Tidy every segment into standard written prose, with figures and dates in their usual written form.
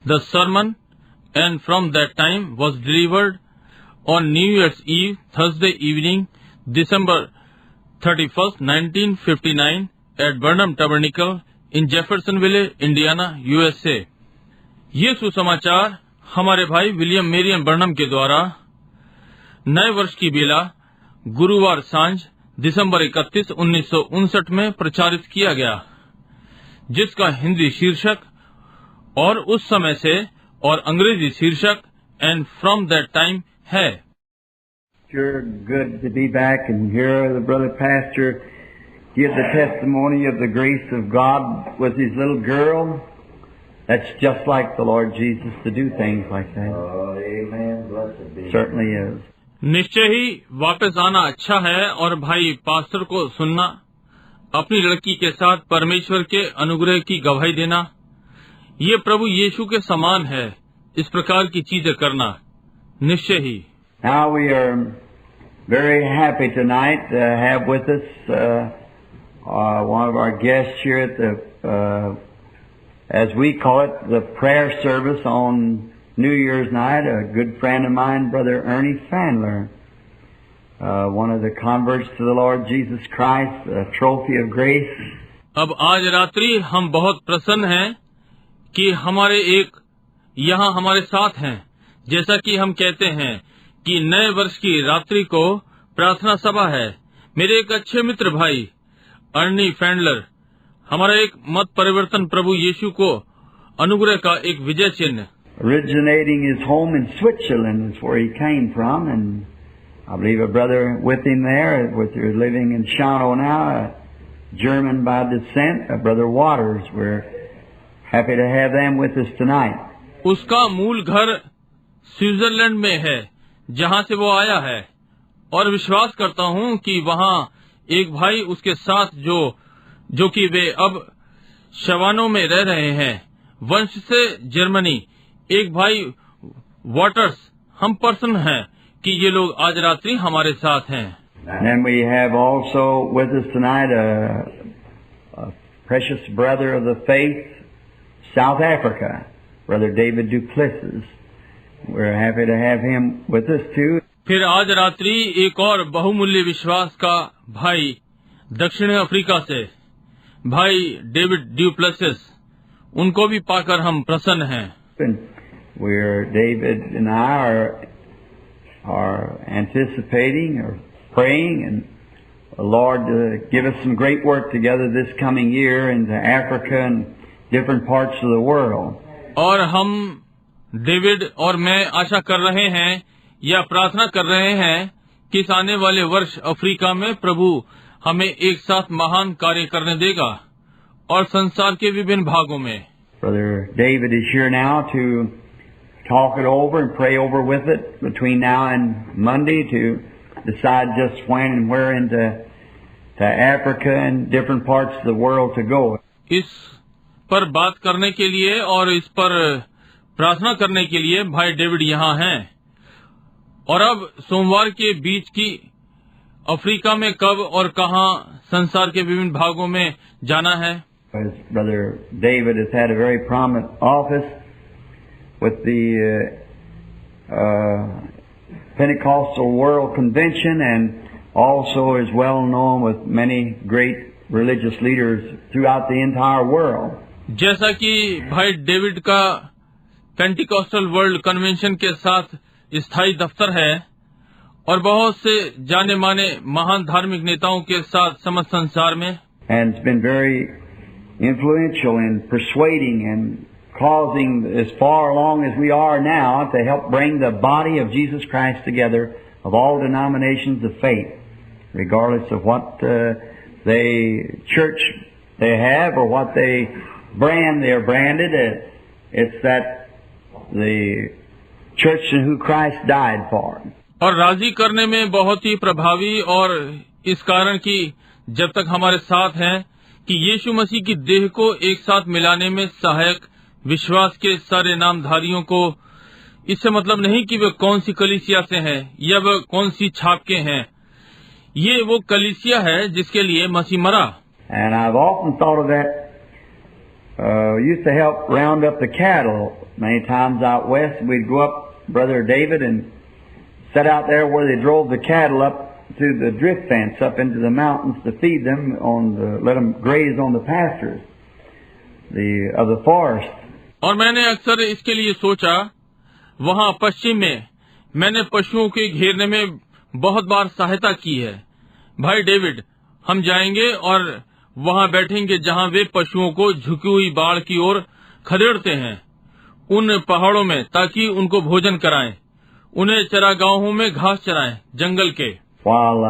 The sermon, and from that time was delivered on New Year's Eve, Thursday evening, December 31st, 1959, at Burnham Tabernacle in Jeffersonville, Indiana, USA. ये सुसमाचार हमारे भाई William Marrion Barnum के द्वारा नए वर्ष की बेला गुरुवार सांझ दिसंबर 31, 1959 में प्रचारित किया गया, जिसका हिंदी शीर्षक और उस समय से और अंग्रेजी शीर्षक एंड फ्रॉम दैट टाइम है। Sure good to be back and hear the brother pastor give the testimony of the grace of God with his little girl. That's just like the Lord Jesus to do things like that. Oh, amen. Blessed be. Certainly is. निश्चय ही वापस आना अच्छा है और भाई pastor को सुनना, अपनी लड़की के साथ परमेश्वर के अनुग्रह की गवाही देना, ये प्रभु यीशु के समान है। इस प्रकार की चीजें करना निश्चय ही। Now we are very happy tonight to have with us one of our guests here at the, as we call it, the prayer service on New Year's night, a good friend of mine, Brother Ernie Fandler, one of the converts to the Lord Jesus Christ, a trophy of grace. अब आज रात्रि हम बहुत प्रसन्न हैं कि हमारे एक यहाँ हमारे साथ हैं। जैसा कि हम कहते हैं कि नए वर्ष की रात्रि को प्रार्थना सभा है। मेरे एक अच्छे मित्र भाई अर्नी फैंडलर, हमारा एक मत परिवर्तन प्रभु यीशु को अनुग्रह का एक विजय चिन्ह। Originating his home in Switzerland is where he came from, and I believe a brother with him there, who's living in Schano now, a German by descent, a Brother Waters. We're happy to have them with us tonight. उसका मूल घर Switzerland में है, जहाँ से वो आया है, और विश्वास करता हूँ कि वहाँ एक भाई उसके साथ जो कि वे अब शवानों में रह रहे हैं, वंश से जर्मनी, एक भाई वाटर्स। हम प्रसन्न हैं कि ये लोग आज रात्रि हमारे साथ हैं। And we have also with us tonight a precious brother of the faith, South Africa, Brother David Duplessis. We're happy to have him with us too. फिर आज रात्रि एक और बहुमूल्य विश्वास का भाई दक्षिण अफ्रीका से, भाई डेविड ड्यूप्लेसिस, उनको भी पाकर हम प्रसन्न हैं। Where David and I are anticipating or praying, and the Lord to give us some great work together this coming year into Africa and different parts of the world. और हम David और मैं आशा कर रहे हैं या प्रार्थना कर रहे हैं कि इस आने वाले वर्ष अफ्रीका में प्रभु हमें एक साथ महान कार्य करने देगा और संसार के विभिन्न भागों में। Brother David is here now to talk it over and pray over with it between now and Monday to decide just when and where into Africa and different parts of the world to go. इस पर बात करने के लिए और इस पर प्रार्थना करने के लिए भाई डेविड यहाँ हैं, और अब सोमवार के बीच की अफ्रीका में कब और कहाँ संसार के विभिन्न भागों में जाना है। As Brother David has had a very prominent office with the Pentecostal World Convention, and also is well known with many great religious leaders throughout the entire world. जैसा कि भाई डेविड का पेंटिकॉस्टल वर्ल्ड कन्वेंशन के साथ स्थायी दफ्तर है और बहुत से जाने माने महान धार्मिक नेताओं के साथ समस्त संसार में, and it's been very influential in persuading and causing, as far along as we are now, to help bring the body of Jesus Christ together of all denominations of faith, regardless of what church they have or what they're branded. It's that the church who Christ died for. और राजी करने में बहुत ही प्रभावी, और इस कारण कि जब तक हमारे साथ हैं कि यीशु मसीह की देह को एक साथ मिलाने में सहायक विश्वास के सारे नामधारियों को, इससे मतलब नहीं कि वे कौन सी कलीसिया से हैं या वे कौन सी छाप के हैं, ये वो कलीसिया है जिसके लिए मसीह मरा। And I've often thought of that used to help round up the cattle many times out west. We'd go up, Brother David, and sit out there where they drove the cattle up to the drift fence up into the mountains to feed them let them graze on the pastures of the forest. और मैंने अक्सर इसके लिए सोचा, वहाँ पश्चिम में मैंने पशुओं के घेरने में बहुत बार सहायता की है। भाई डेविड, हम जाएंगे और वहाँ बैठेंगे जहाँ वे पशुओं को झुकी हुई बाड़ की ओर खदेड़ते हैं, उन पहाड़ों में, ताकि उनको भोजन कराएं, उन्हें चरागाहों में घास चराएं, जंगल के। While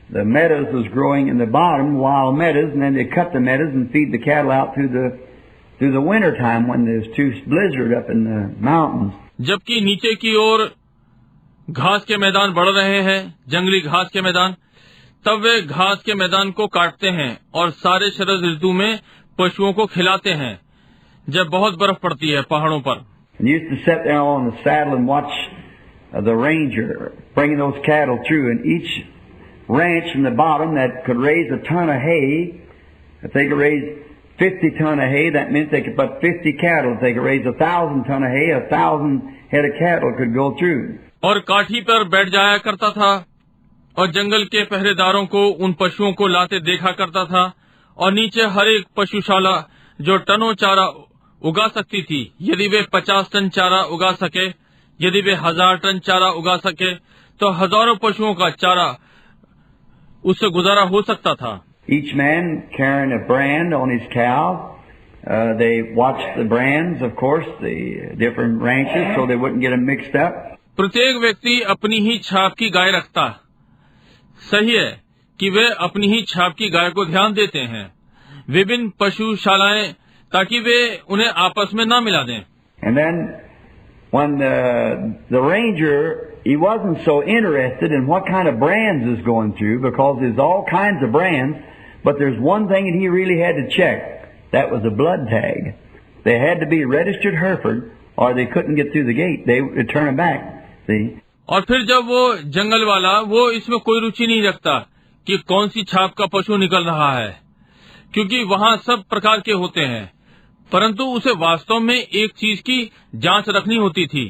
the meadows was growing in the bottom, wild meadows, and then they cut the meadows and feed the cattle out through the winter time when there's too blizzard up in the mountains. जबकि नीचे की ओर घास के मैदान बढ़ रहे हैं, जंगली घास के मैदान, तब वे घास के मैदान को काटते हैं और सारे शरद ऋतु में पशुओं को खिलाते हैं जब बहुत बर्फ पड़ती है पहाड़ों पर। And used to sit there on the saddle and watch the ranger bringing those cattle through, and each ranch in the bottom that could raise a ton of hay, if they could raise 50 ton of hay, that meant they could put 50 cattle. If they could raise 1,000 ton of hay, 1,000 head of cattle could go through. और काठी पर बैठ जाया करता था और जंगल के पहरेदारों को उन पशुओं को लाते देखा करता था, और नीचे हर एक पशुशाला जो टनों चारा उगा सकती थी, यदि वे 50 टन चारा उगा सके, यदि वे 1000 टन चारा उगा सके, तो हजारों पशुओं का चारा उससे गुजारा हो सकता था। Each man carrying a brand on his cow. They watched the brands, of course, the different ranches, so they wouldn't get them mixed up. प्रत्येक व्यक्ति अपनी ही छाप की गाय रखता। सही है कि वे अपनी ही छाप की गाय को ध्यान देते हैं, विभिन्न पशुशालाएं, ताकि वे उन्हें आपस में न मिला दें। And then when the ranger, he wasn't so interested in what kind of brands is going through, because there's all kinds of brands, but there's one thing that he really had to check. That was a blood tag. They had to be registered Hereford, or they couldn't get through the gate. They would turn them back. See? और फिर जब वो जंगल वाला, वो इसमें कोई रुचि नहीं रखता कि कौन सी छाप का पशु निकल रहा है, क्योंकि वहाँ सब प्रकार के होते हैं, परंतु उसे वास्तव में एक चीज की जांच रखनी होती थी,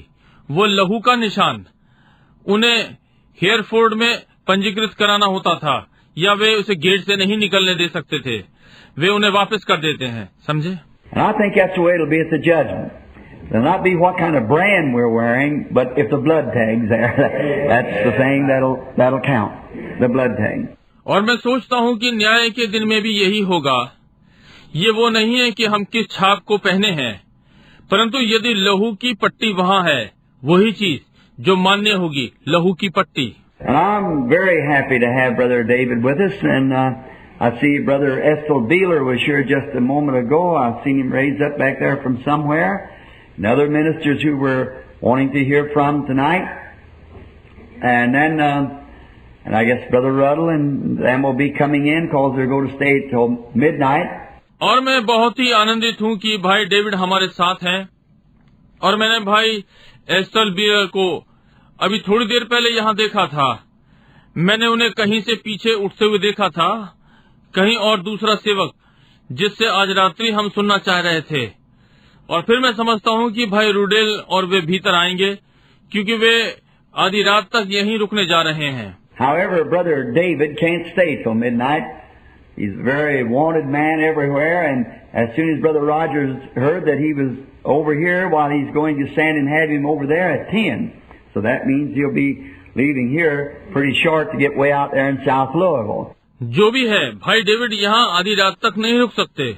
वो लहू का निशान। उन्हें हेयरफोर्ड में पंजीकृत कराना होता था, या वे उसे गेट से नहीं निकलने दे सकते थे, वे उन्हें वापस कर देते हैं, समझे? And I think that's the way it'll be at the judgment. It'll not be what kind of brand we're wearing, but if the blood tag's there, that's the thing that'll count, the blood tag. और मैं सोचता हूँ कि न्याय के दिन में भी यही होगा। ये वो नहीं है कि हम किस छाप को पहने हैं, परंतु यदि लहू की पट्टी वहाँ है, वही चीज जो मान्य होगी, लहू की पट्टी। And I'm very happy to have Brother David with us, and I see Brother Estel Beeler was here just a moment ago. I've seen him raised up back there from somewhere, and other ministers who were wanting to hear from tonight. And then, and I guess Brother Ruddle and them will be coming in because they're going to stay till midnight. और मैं बहुत ही आनंदित हूँ कि भाई David हमारे साथ हैं, और मैंने भाई एस्टल बियर को अभी थोड़ी देर पहले यहाँ देखा था। मैंने उन्हें कहीं से पीछे उठते हुए देखा था, कहीं और दूसरा सेवक जिससे आज रात्रि हम सुनना चाह रहे थे। और फिर मैं समझता हूँ कि भाई रूडेल और वे भीतर आएंगे, क्योंकि वे आधी रात तक यहीं रुकने जा रहे हैं। However, Brother David can't stay till midnight. He's a very wanted man everywhere, and as soon as Brother Rogers heard that he was over here, while he's going to stand and have him over there at 10. So that means he'll be leaving here pretty short to get way out there in South Louisville. जो भी है, भाई David यहाँ आधी रात तक नहीं रुक सकते।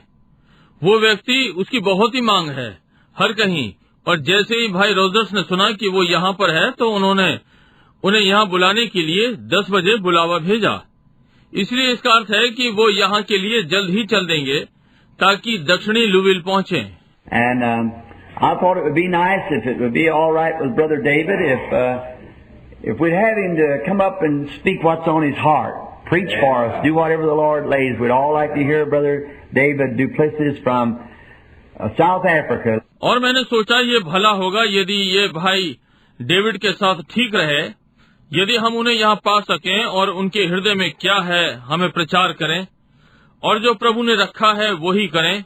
वो व्यक्ति, उसकी बहुत ही मांग है हर कहीं, और जैसे ही भाई रोजर्स ने सुना कि वो यहाँ पर है, तो उन्होंने उन्हें यहाँ बुलाने के लिए 10 बजे बुलावा भेजा। इसलिए इसका अर्थ है कि वो यहाँ के लिए जल्द ही चल देंगे, ताकि दक्षिणी लुविल पहुँचे। And I thought it would be nice if it would be all right with Brother David if we'd have him to come up and speak what's on his heart, preach for us, do whatever the Lord lays. We'd all like to hear Brother David Duplessis from South Africa. और मैंने सोचा ये भला होगा यदि ये भाई David के साथ ठीक रहे, यदि हम उन्हें यहाँ पा सकें और उनके हृदय में क्या है हमें प्रचार करें, और जो प्रभु ने रखा है वो ही करें।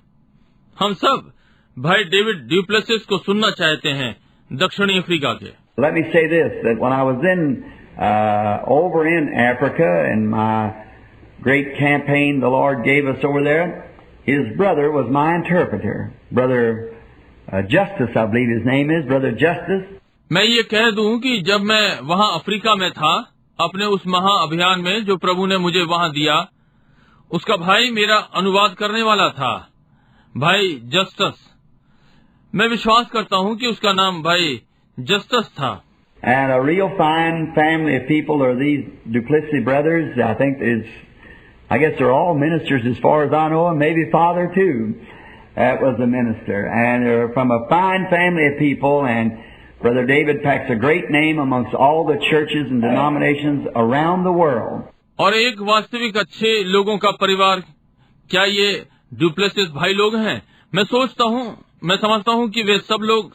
हम सब भाई डेविड ड्यूप्लेसिस को सुनना चाहते हैं दक्षिणी अफ्रीका के। Let me say this, that when I was over in Africa and my great campaign the Lord gave us over there, his brother was my interpreter. Brother Justice, I believe his name is, Brother Justice. मैं ये कह दूं कि जब मैं वहाँ Africa में था, अपने उस महा अभियान में जो प्रभु ने मुझे वहाँ दिया, उसका भाई मेरा अनुवाद करने वाला था, भाई जस्टिस। मैं विश्वास करता हूँ कि उसका नाम भाई जस्टिस था। And a real fine family of people are these Duplessis brothers. I guess they're all ministers as far as I know, and maybe father too. That was a minister. And they're from a fine family of people, and Brother David packs a great name amongst all the churches and denominations around the world. और एक वास्तविक अच्छे लोगों का परिवार, क्या ये du Plessis भाई लोग हैं? मैं समझता हूँ कि वे सब लोग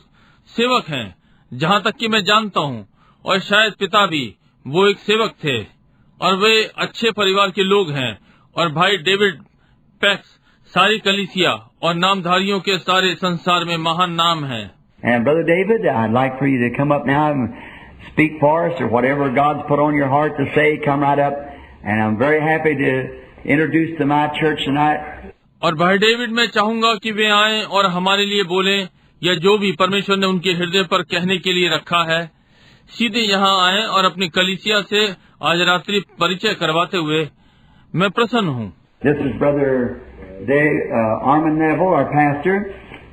सेवक हैं, जहाँ तक कि मैं जानता हूँ, और शायद पिता भी वो एक सेवक थे, और वे अच्छे परिवार के लोग हैं। और भाई डेविड पैक्स सारी कलीसिया और नामधारियों के सारे संसार में महान नाम है। And Brother David, I'd like for you to come up now and speak for us, or whatever God's put on your heart to say, come right up. And I'm very happy to introduce to my church tonight. और भाई David, मैं चाहूंगा कि वे आएं और हमारे लिए बोलें, या जो भी परमेश्वर ने उनके हृदय पर कहने के लिए रखा है, सीधे यहाँ आएं और अपनी कलीसिया से आज रात्रि परिचय करवाते हुए मैं प्रसन्न हूँ। This is Brother Armin Neville, our pastor,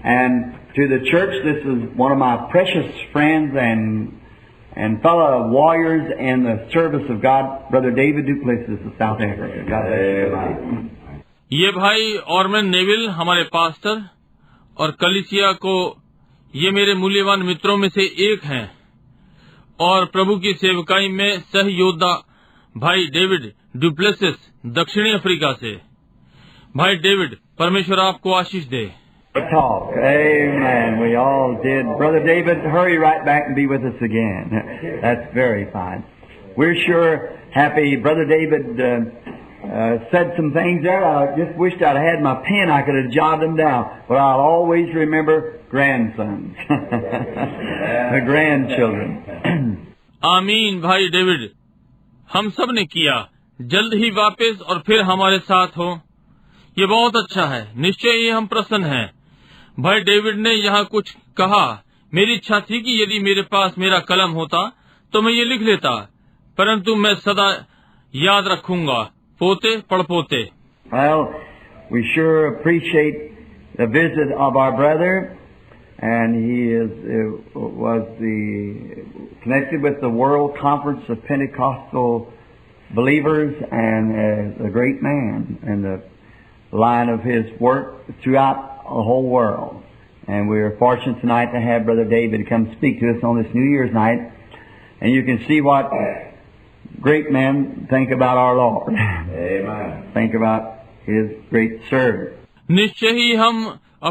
and to the church, this is one of my precious friends and fellow warriors in the service of God, Brother David Duplessis of South Africa. God bless you. ये भाई Orman Neville हमारे pastor और कलीसिया को ये मेरे मूल्यवान मित्रों में से एक हैं, और प्रभु की सेवकाई में सहयोद्धा भाई डेविड डुप्लेसिस दक्षिणी अफ्रीका से। भाई डेविड, परमेश्वर आपको आशीष दे। Talk. Amen. We all did. Brother David, hurry right back and be with us again. That's very fine. We're sure happy. Brother David said some things there. I just wished I'd had my pen. I could have jotted them down. But I'll always remember grandsons. The grandchildren. आमीन। भाई David, हम सब ने किया। जल्द ही वापस और फिर हमारे साथ हो, ये बहुत अच्छा है। निश्चय ही हम प्रसन्न हैं। भाई डेविड ने यहाँ कुछ कहा। मेरी इच्छा थी कि यदि मेरे पास मेरा कलम होता तो मैं ये लिख लेता, परंतु मैं सदा याद रखूंगा, पोते पड़पोते। Well, we sure appreciate the visit of our brother, and he was connected with the World Conference of Pentecostal Believers, and a great man in the line of his work throughout the whole world. And we are fortunate tonight to have Brother David come speak to us on this New Year's night. And you can see what great men think about our Lord. Amen. Think about His great service. निश्चय ही हम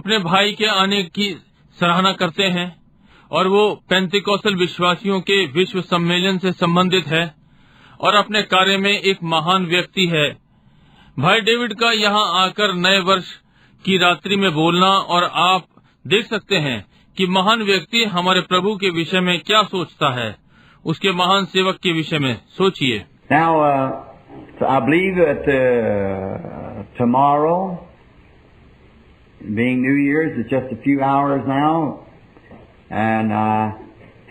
अपने भाई के आने की सराहना करते हैं, और वो पेंतिकोस्टल विश्वासियों के विश्व सम्मेलन से संबंधित है और अपने कार्य में एक महान व्यक्ति है। भाई डेविड का यहाँ आकर नए वर्ष की रात्रि में बोलना, और आप देख सकते हैं कि महान व्यक्ति हमारे प्रभु के विषय में क्या सोचता है, उसके महान सेवक के विषय में सोचिए। Now, I believe that tomorrow, being New Year's, it's just a few hours now, and I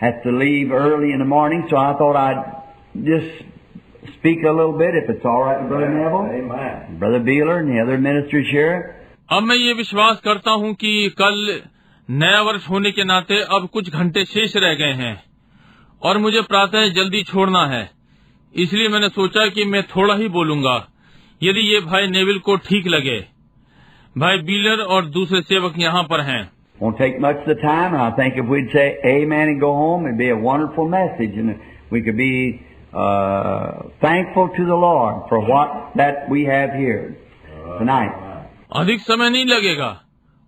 have to leave early in the morning, so I thought I'd just speak a little bit, if it's all right with Brother Neville. Amen. Brother Beeler and the other ministers here. अब मैं ये विश्वास करता हूँ कि कल नया वर्ष होने के नाते अब कुछ घंटे शेष रह गए हैं, और मुझे प्रातः जल्दी छोड़ना है, इसलिए मैंने सोचा कि मैं थोड़ा ही बोलूंगा, यदि ये भाई नेविल को ठीक लगे। भाई बीलर और दूसरे सेवक यहाँ पर हैं। Won't take much of the time, and I think if we'd say amen and go home, it'd be a wonderful message, and we could be thankful to the Lord for what that we have here tonight. अधिक समय नहीं लगेगा,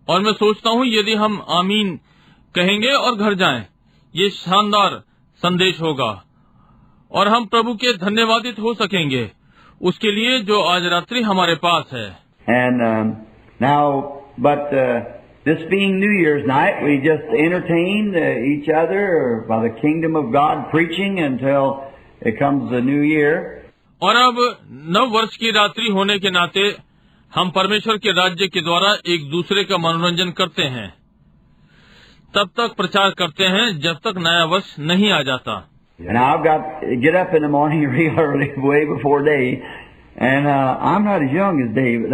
और मैं सोचता हूँ यदि हम आमीन कहेंगे और घर जाएं, ये शानदार संदेश होगा, और हम प्रभु के धन्यवादित हो सकेंगे उसके लिए जो आज रात्रि हमारे पास है। And now, but This being New Year's night, we just entertained each other by the kingdom of God preaching until it comes the New Year. और अब नव वर्ष की रात्रि होने के नाते हम परमेश्वर के राज्य के द्वारा एक दूसरे का मनोरंजन करते हैं, तब तक प्रचार करते हैं जब तक नया वर्ष नहीं आ जाता। And I've got to get up in the morning real early, way before day, and I'm not as young as David.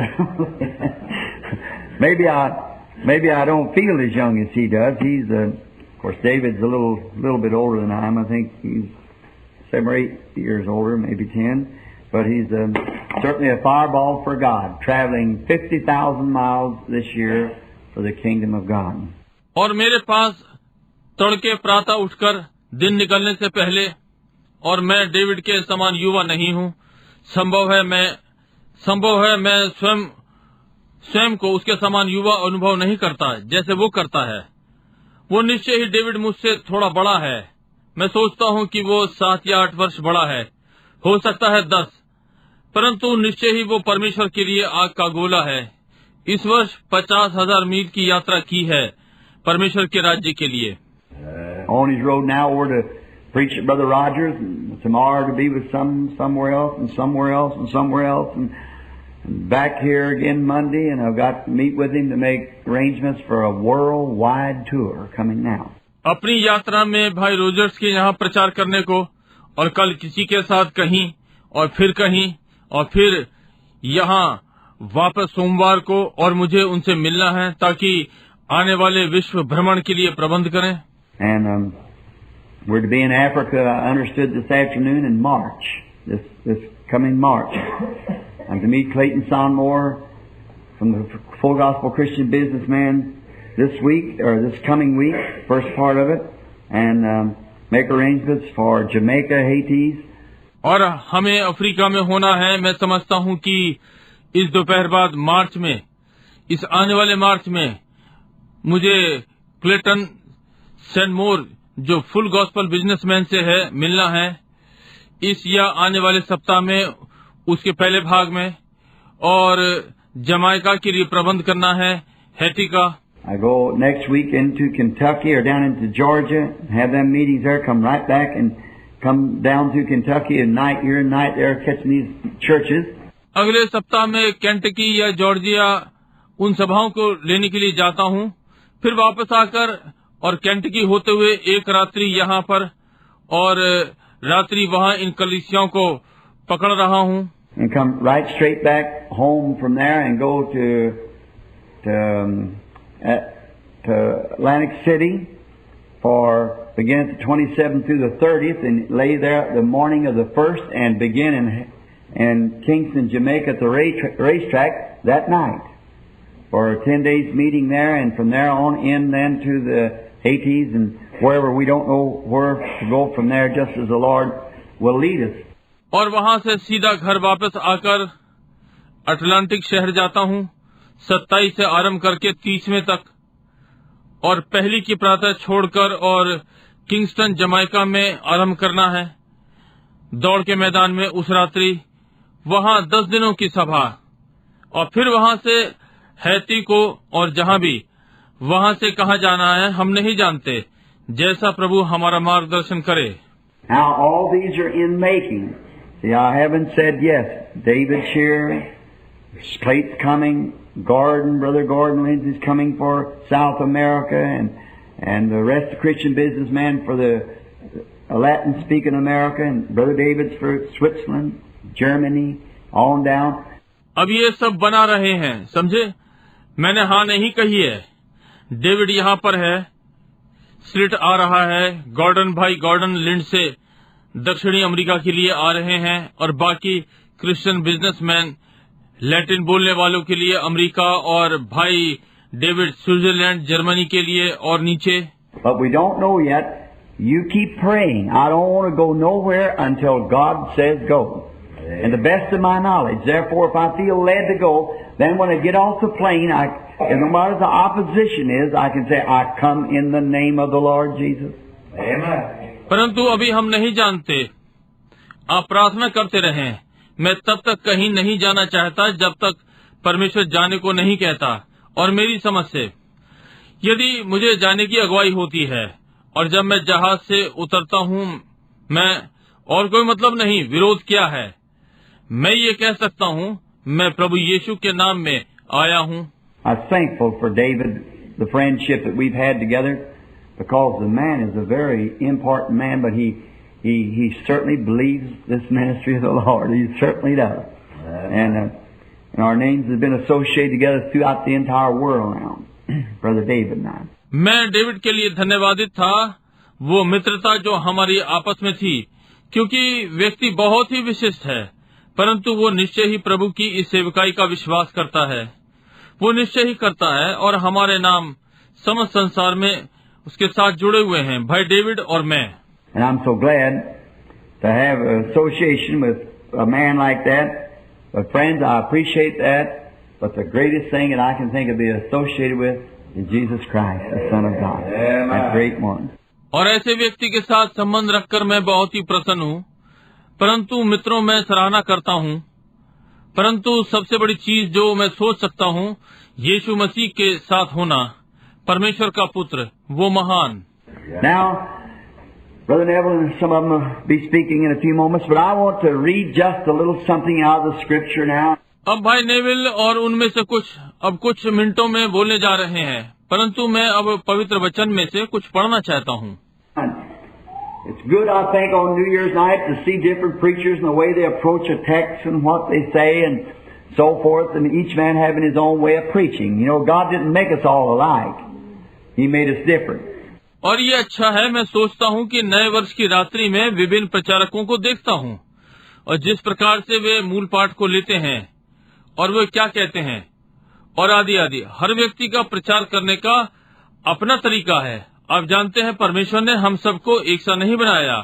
Maybe I don't feel as young as he does. He's, of course, David's a little bit older than I am. I think he's 7 or 8 years older, maybe 10. But he's certainly a fireball for God, traveling 50,000 miles this year for the kingdom of God. और मेरे पास तड़के प्रातः उठकर दिन निकलने से पहले, और मैं डेविड के समान युवा नहीं हूँ। संभव है मैं स्वयं को उसके समान युवा अनुभव नहीं करता जैसे वो करता है। वो निश्चय ही डेविड मुझसे थोड़ा बड़ा है। मैं सोचता हूँ कि वो 7 या 8 वर्ष बड़ा है, हो सकता है 10, परंतु निश्चय ही वो परमेश्वर के लिए आग का गोला है। इस वर्ष 50,000 मील की यात्रा की है परमेश्वर के राज्य के लिए। On his road now over to preach at Brother Rogers, and tomorrow to be with somewhere else and somewhere else and somewhere else, and back here again Monday, and I've got to meet with him to make arrangements for a worldwide tour coming now. अपनी यात्रा में भाई Rogers के यहाँ प्रचार करने को, और कल किसी के साथ कहीं और फिर यहाँ वापस सोमवार को, और मुझे उनसे मिलना है ताकि आने वाले विश्व भ्रमण के लिए प्रबंध करें। And we're to be in Africa, I understood, this afternoon in March, this coming March. I'm to meet Clayton Sonmore from the Full Gospel Christian Businessman this week, or this coming week, first part of it, and make arrangements for Jamaica, Haiti. और हमें Africa में होना है। मैं समझता हूँ कि इस दोपहर बाद मार्च में, इस आने वाले मार्च में, मुझे क्लेटन सैनमोर जो फुल गॉस्पल बिजनेसमैन से है मिलना है इस या आने वाले सप्ताह में, उसके पहले भाग में, और जमाइका के लिए प्रबंध करना है, हैती का। I go next week into Kentucky or down into Georgia, have them meetings there, come right back and come down to Kentucky and night here and night there catching these churches. अगले सप्ताह में Kentucky या Georgia उन सभाओं को लेने के लिए जाता हूँ, फिर वापस आकर और केंटकी होते हुए एक रात्रि यहाँ पर और रात्रि वहाँ इन कलीसियाओं को पकड़ रहा हूँ। And come right straight back home from there and go to Atlantic City for begin at the 27th through the 30th and lay there the morning of the 1st and begin in Kingston, Jamaica at the racetrack that night for a 10 days meeting there, and from there on in then to the Haitis and wherever we don't know where to go from there, just as the Lord will lead us. और वहाँ से सीधा घर वापस आकर Atlantic शहर जाता हूँ 27 से आरंभ करके 30वें तक, और पहली की प्रातः छोड़कर और किंगस्टन जमाइका में आरंभ करना है दौड़ के मैदान में उस रात्रि, वहाँ 10 दिनों की सभा, और फिर वहाँ से हैती को, और जहाँ भी वहाँ से कहाँ जाना है हम नहीं जानते, जैसा प्रभु हमारा मार्गदर्शन करे। Now all these are in making. See, I haven't said yes. David Shearer, Slate's coming, Brother Gordon Lindsay's coming for South America, and the rest of Christian businessmen for the Latin-speaking America, and Brother David's for Switzerland, Germany, on down. अब ये सब बना रहे हैं, समझे? मैंने हाँ नहीं कही है। डेविड यहाँ पर है, स्लिट आ रहा है, भाई गॉर्डन लिंड से दक्षिणी अमेरिका के लिए आ रहे हैं, और बाकी क्रिश्चियन बिजनेसमैन लैटिन बोलने वालों के लिए अमेरिका, और भाई डेविड स्विट्जरलैंड जर्मनी के लिए, और नीचे। But we don't know yet. You keep praying. I don't want to go nowhere until God says go. And the best of my knowledge. Therefore, if I feel led to go, then when I get off the plane, and no matter the opposition is, I can say, I come in the name of the Lord Jesus. Amen. परंतु अभी हम नहीं जानते, आप प्रार्थना करते रहें। मैं तब तक कहीं नहीं जाना चाहता जब तक परमेश्वर जाने को नहीं कहता, और मेरी समझ से यदि मुझे जाने की अगुवाई होती है और जब मैं जहाज से उतरता हूँ, मैं और कोई मतलब नहीं, विरोध क्या है, मैं ये कह सकता हूँ, मैं प्रभु यीशु के नाम में आया हूँ। I was thankful for David, the friendship that we've had together, because the man is a very important man, but he certainly believes this ministry of the Lord. He certainly does. And our names have been associated together throughout the entire world now, Brother David and I. मैं David के लिए धन्यवादित था, वो मित्रता जो हमारी आपस में थी, क्योंकि व्यक्ति बहुत ही विशिष्ट है, परंतु वो निश्चय ही प्रभु की इस सेवकाई का विश्वास करता है। वो निश्चय ही करता है और हमारे नाम समस्त संसार में उसके साथ जुड़े हुए हैं, भाई डेविड और मैं। And I'm so glad to have an association with a man like that. But friends, I appreciate that. But the greatest thing that I can think of being associated with is Jesus Christ, the Son of God. That great one. और ऐसे व्यक्ति के साथ संबंध रखकर मैं बहुत ही प्रसन्न हूँ, परंतु मित्रों मैं सराहना करता हूँ, परंतु सबसे बड़ी चीज जो मैं सोच सकता हूँ, यीशु मसीह के साथ होना, परमेश्वर का पुत्र, वो महान। Now, Brother Neville and some of them will be speaking in a few moments, but I want to read just a little something out of the Scripture now. अब भाई नेविल और उनमें से कुछ मिनटों में बोलने जा रहे हैं, परंतु मैं अब पवित्र वचन में से कुछ पढ़ना चाहता हूँ। It's good, I think, on New Year's night to see different preachers and the way they approach a text and what they say and so forth, and each man having his own way of preaching. You know, God didn't make us all alike. He made us different. और ये अच्छा है, मैं सोचता हूँ कि नए वर्ष की रात्रि में विभिन्न प्रचारकों को देखता हूँ और जिस प्रकार से वे मूल पाठ को लेते हैं और वे क्या कहते हैं और आदि आदि, हर व्यक्ति का प्रचार करने का अपना तरीका है। आप जानते हैं, परमेश्वर ने हम सबको एक सा नहीं बनाया,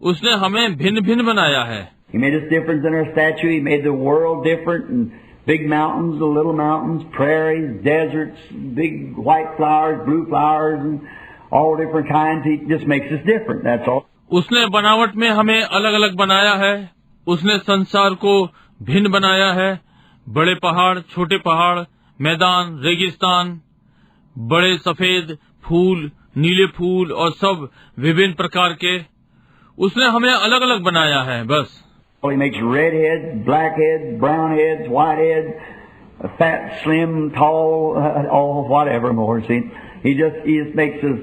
उसने हमें भिन्न भिन्न बनाया है। He made us different in our stature. He made the world different, and big mountains, the little mountains, prairies, deserts, big white flowers, blue flowers, and all different kinds. He just makes us different. That's all. उसने बनावट में हमें अलग अलग बनाया है, उसने संसार को भिन्न बनाया है, बड़े पहाड़, छोटे पहाड़, मैदान, रेगिस्तान, बड़े सफेद फूल, नीले फूल और सब विभिन्न प्रकार के, उसने हमें अलग अलग बनाया है। बस He makes red heads, black heads, brown heads, white heads, fat, slim, tall, whatever more. See, he just makes us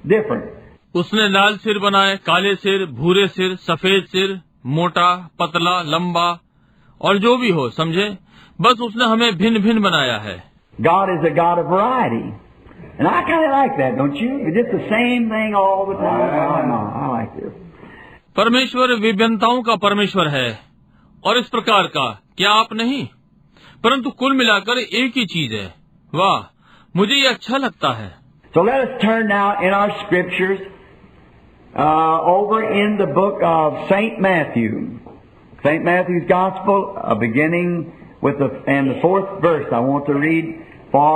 different. उसने लाल सिर बनाए, काले सिर, भूरे सिर, सफेद सिर, मोटा, पतला, लंबा और जो भी हो, समझे, बस उसने हमें भिन्न भिन्न बनाया है। God is a God of variety. And I kind of like that, don't you? It's just the same thing all the time. I like this. परमेश्वर विभिन्नताओं का परमेश्वर है और इस प्रकार का, क्या आप नहीं? परंतु कुल मिलाकर एक ही चीज है। वाह, मुझे ये अच्छा लगता है। So let us turn now in our scriptures over in the book of St. Matthew. St. Matthew's Gospel, beginning with the 4th verse. I want to read for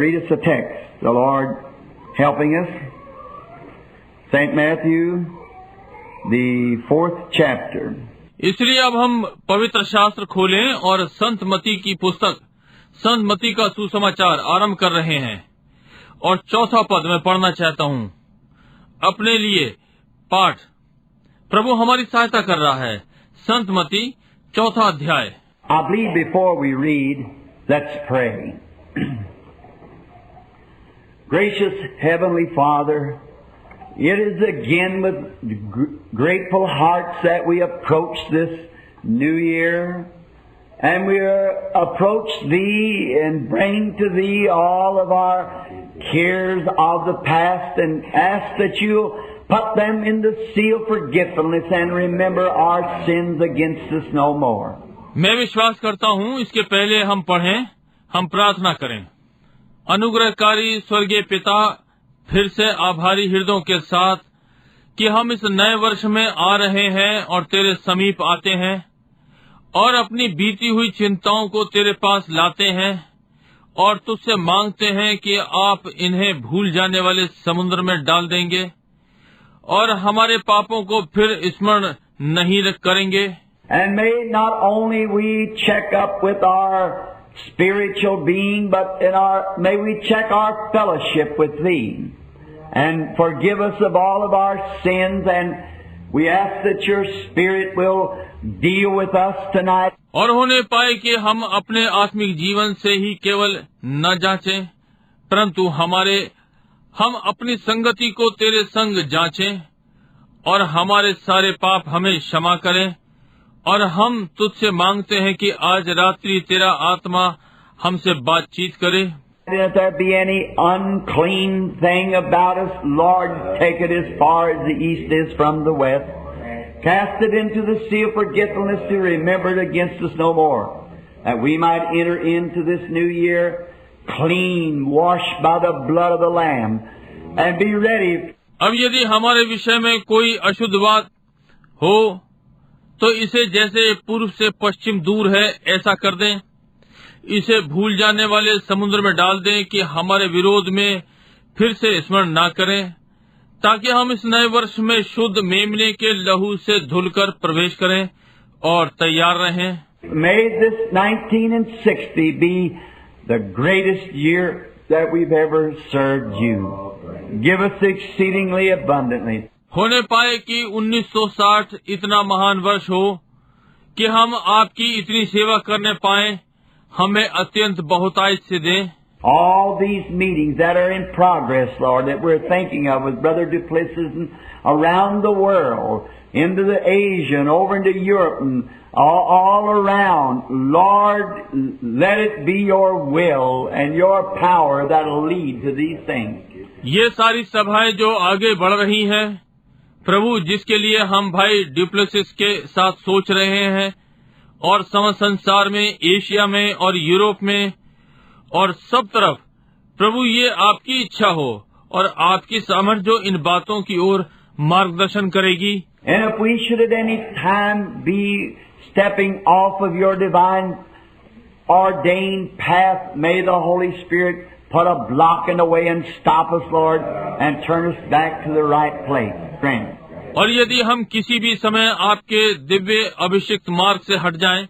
read us a text. The Lord helping us. St. Matthew, the 4th chapter. इसलिए अब हम पवित्र शास्त्र खोलें और संत मती की पुस्तक, संत मती का सुसमाचार आरंभ कर रहे हैं और 4था पद में पढ़ना चाहता हूँ अपने लिए पाठ। प्रभु हमारी सहायता कर रहा है। संत मती 4था अध्याय। I believe before we read, let's pray. Gracious Heavenly Father, it is again with grateful hearts that we approach this new year, and we approach Thee and bring to Thee all of our cares of the past and ask that You put them in the sea of forgetfulness and remember our sins against us no more. मैं विश्वास करता हूँ, इसके पहले हम पढ़ें, हम प्रार्थना करें। अनुग्रहकारी स्वर्गीय पिता, फिर से आभारी हृदयों के साथ कि हम इस नए वर्ष में आ रहे हैं और तेरे समीप आते हैं और अपनी बीती हुई चिंताओं को तेरे पास लाते हैं और तुझसे मांगते हैं कि आप इन्हें भूल जाने वाले समुद्र में डाल देंगे और हमारे पापों को फिर स्मरण नहीं करेंगे। And may not only we check up with our spiritual being, but may we check our fellowship with Thee and forgive us of all of our sins, and we ask that Your Spirit will deal with us tonight. और होने पाए कि हम अपने आत्मिक जीवन से ही केवल न जांचें, परंतु हम अपनी संगति को तेरे संग जांचें और हमारे सारे पाप हमें क्षमा करें। और हम तुझसे मांगते हैं कि आज रात्रि तेरा आत्मा हमसे बातचीत करे। If there be any unclean thing about us, Lord, take it as far as the east is from the west. Cast it into the sea of forgetfulness to remember it against us no more, that we might enter into this new year clean, washed by the blood of the Lamb, and be ready. अब यदि हमारे विषय में कोई अशुद्ध बात हो तो इसे जैसे पूर्व से पश्चिम दूर है ऐसा कर दें। इसे भूल जाने वाले समुद्र में डाल दें कि हमारे विरोध में फिर से स्मरण ना करें, ताकि हम इस नए वर्ष में शुद्ध मेमने के लहू से धुलकर प्रवेश करें और तैयार रहें। May this 1960 be the greatest year that we've ever served You. Give us exceedingly abundantly. होने पाए कि 1960 इतना महान वर्ष हो कि हम आपकी इतनी सेवा करने पाएं, हमें अत्यंत बहुतायत से दें। All these meetings that are in progress, Lord, that we're thinking of with Brother Duplessis and around the world, into the Asia and over into Europe and all around, Lord, let it be Your will and Your power that'll lead to these things. ये सारी सभाएं जो आगे बढ़ रही हैं, प्रभु, जिसके लिए हम भाई ड्यूप्लेसिस के साथ सोच रहे हैं, और समस्त संसार में, एशिया में और यूरोप में और सब तरफ, प्रभु, ये आपकी इच्छा हो और आपकी सामर्थ जो इन बातों की ओर मार्गदर्शन करेगी। And if we should at any time be stepping off of Your divine ordained path, may the Holy Spirit put a block in the way and stop us, Lord, and turn us back to the right place. Grant. और यदि हम किसी भी समय आपके दिव्य अभिषिक्त मार्ग से हट जाएं,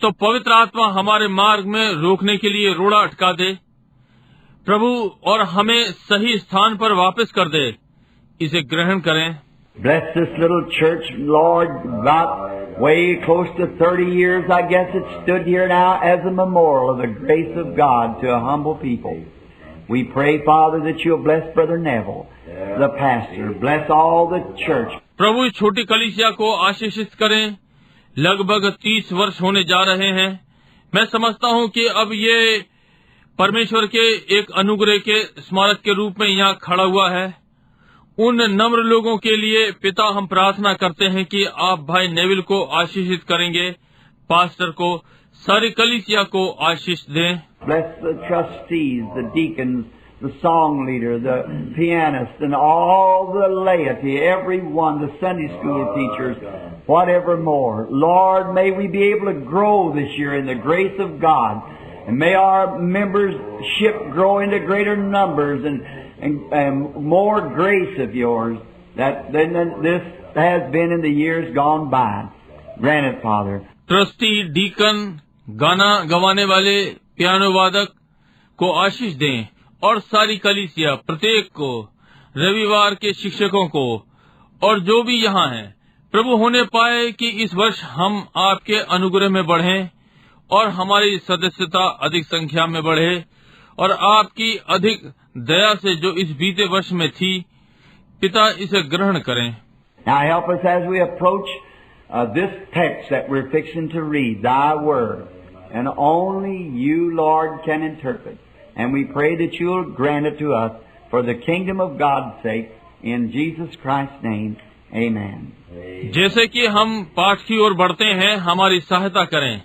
तो पवित्र आत्मा हमारे मार्ग में रोकने के लिए रोड़ा अटका दे, प्रभु, और हमें सही स्थान पर वापस कर दे। इसे ग्रहण करें। Bless this little church, Lord, about way close to 30 years, I guess it stood here now as a memorial of the grace of God to a humble people. We pray, Father, that You'll bless Brother Neville, the pastor. Bless all the church. प्रभु, इस छोटी कलीसिया को आशीषित करें। लगभग 30 वर्ष होने जा रहे हैं। मैं समझता हूँ कि अब ये परमेश्वर के एक अनुग्रह के स्मारक के रूप में यहाँ खड़ा हुआ है। उन नम्र लोगों के लिए पिता हम प्रार्थना करते हैं कि आप भाई नेविल को आशीषित करेंगे, पास्टर को, सारी कलीसिया को आशीष दें। Bless the trustees, the deacons, the song leader, the pianist, and all the laity, everyone, the Sunday school teachers, whatever more. Lord, may we be able to grow this year in the grace of God, and may our membership grow into greater numbers and more grace of Yours than this has been in the years gone by. Grant it, Father. Trustee, deacon, गाना गवाने वाले, piano वादक को आशीष दें और सारी कलीसिया, प्रत्येक को, रविवार के शिक्षकों को और जो भी यहाँ हैं, प्रभु, होने पाए कि इस वर्ष हम आपके अनुग्रह में बढ़ें और हमारी सदस्यता अधिक संख्या में बढ़े और आपकी अधिक दया से जो इस बीते वर्ष में थी, पिता, इसे ग्रहण करें। Now help us as we approach this text that we're fixing to read, Thy Word. And only You, Lord, can interpret. And we pray that You'll grant it to us for the kingdom of God's sake. In Jesus Christ's name, Amen. जैसे कि हम पाठ की ओर बढ़ते हैं, हमारी सहायता करें,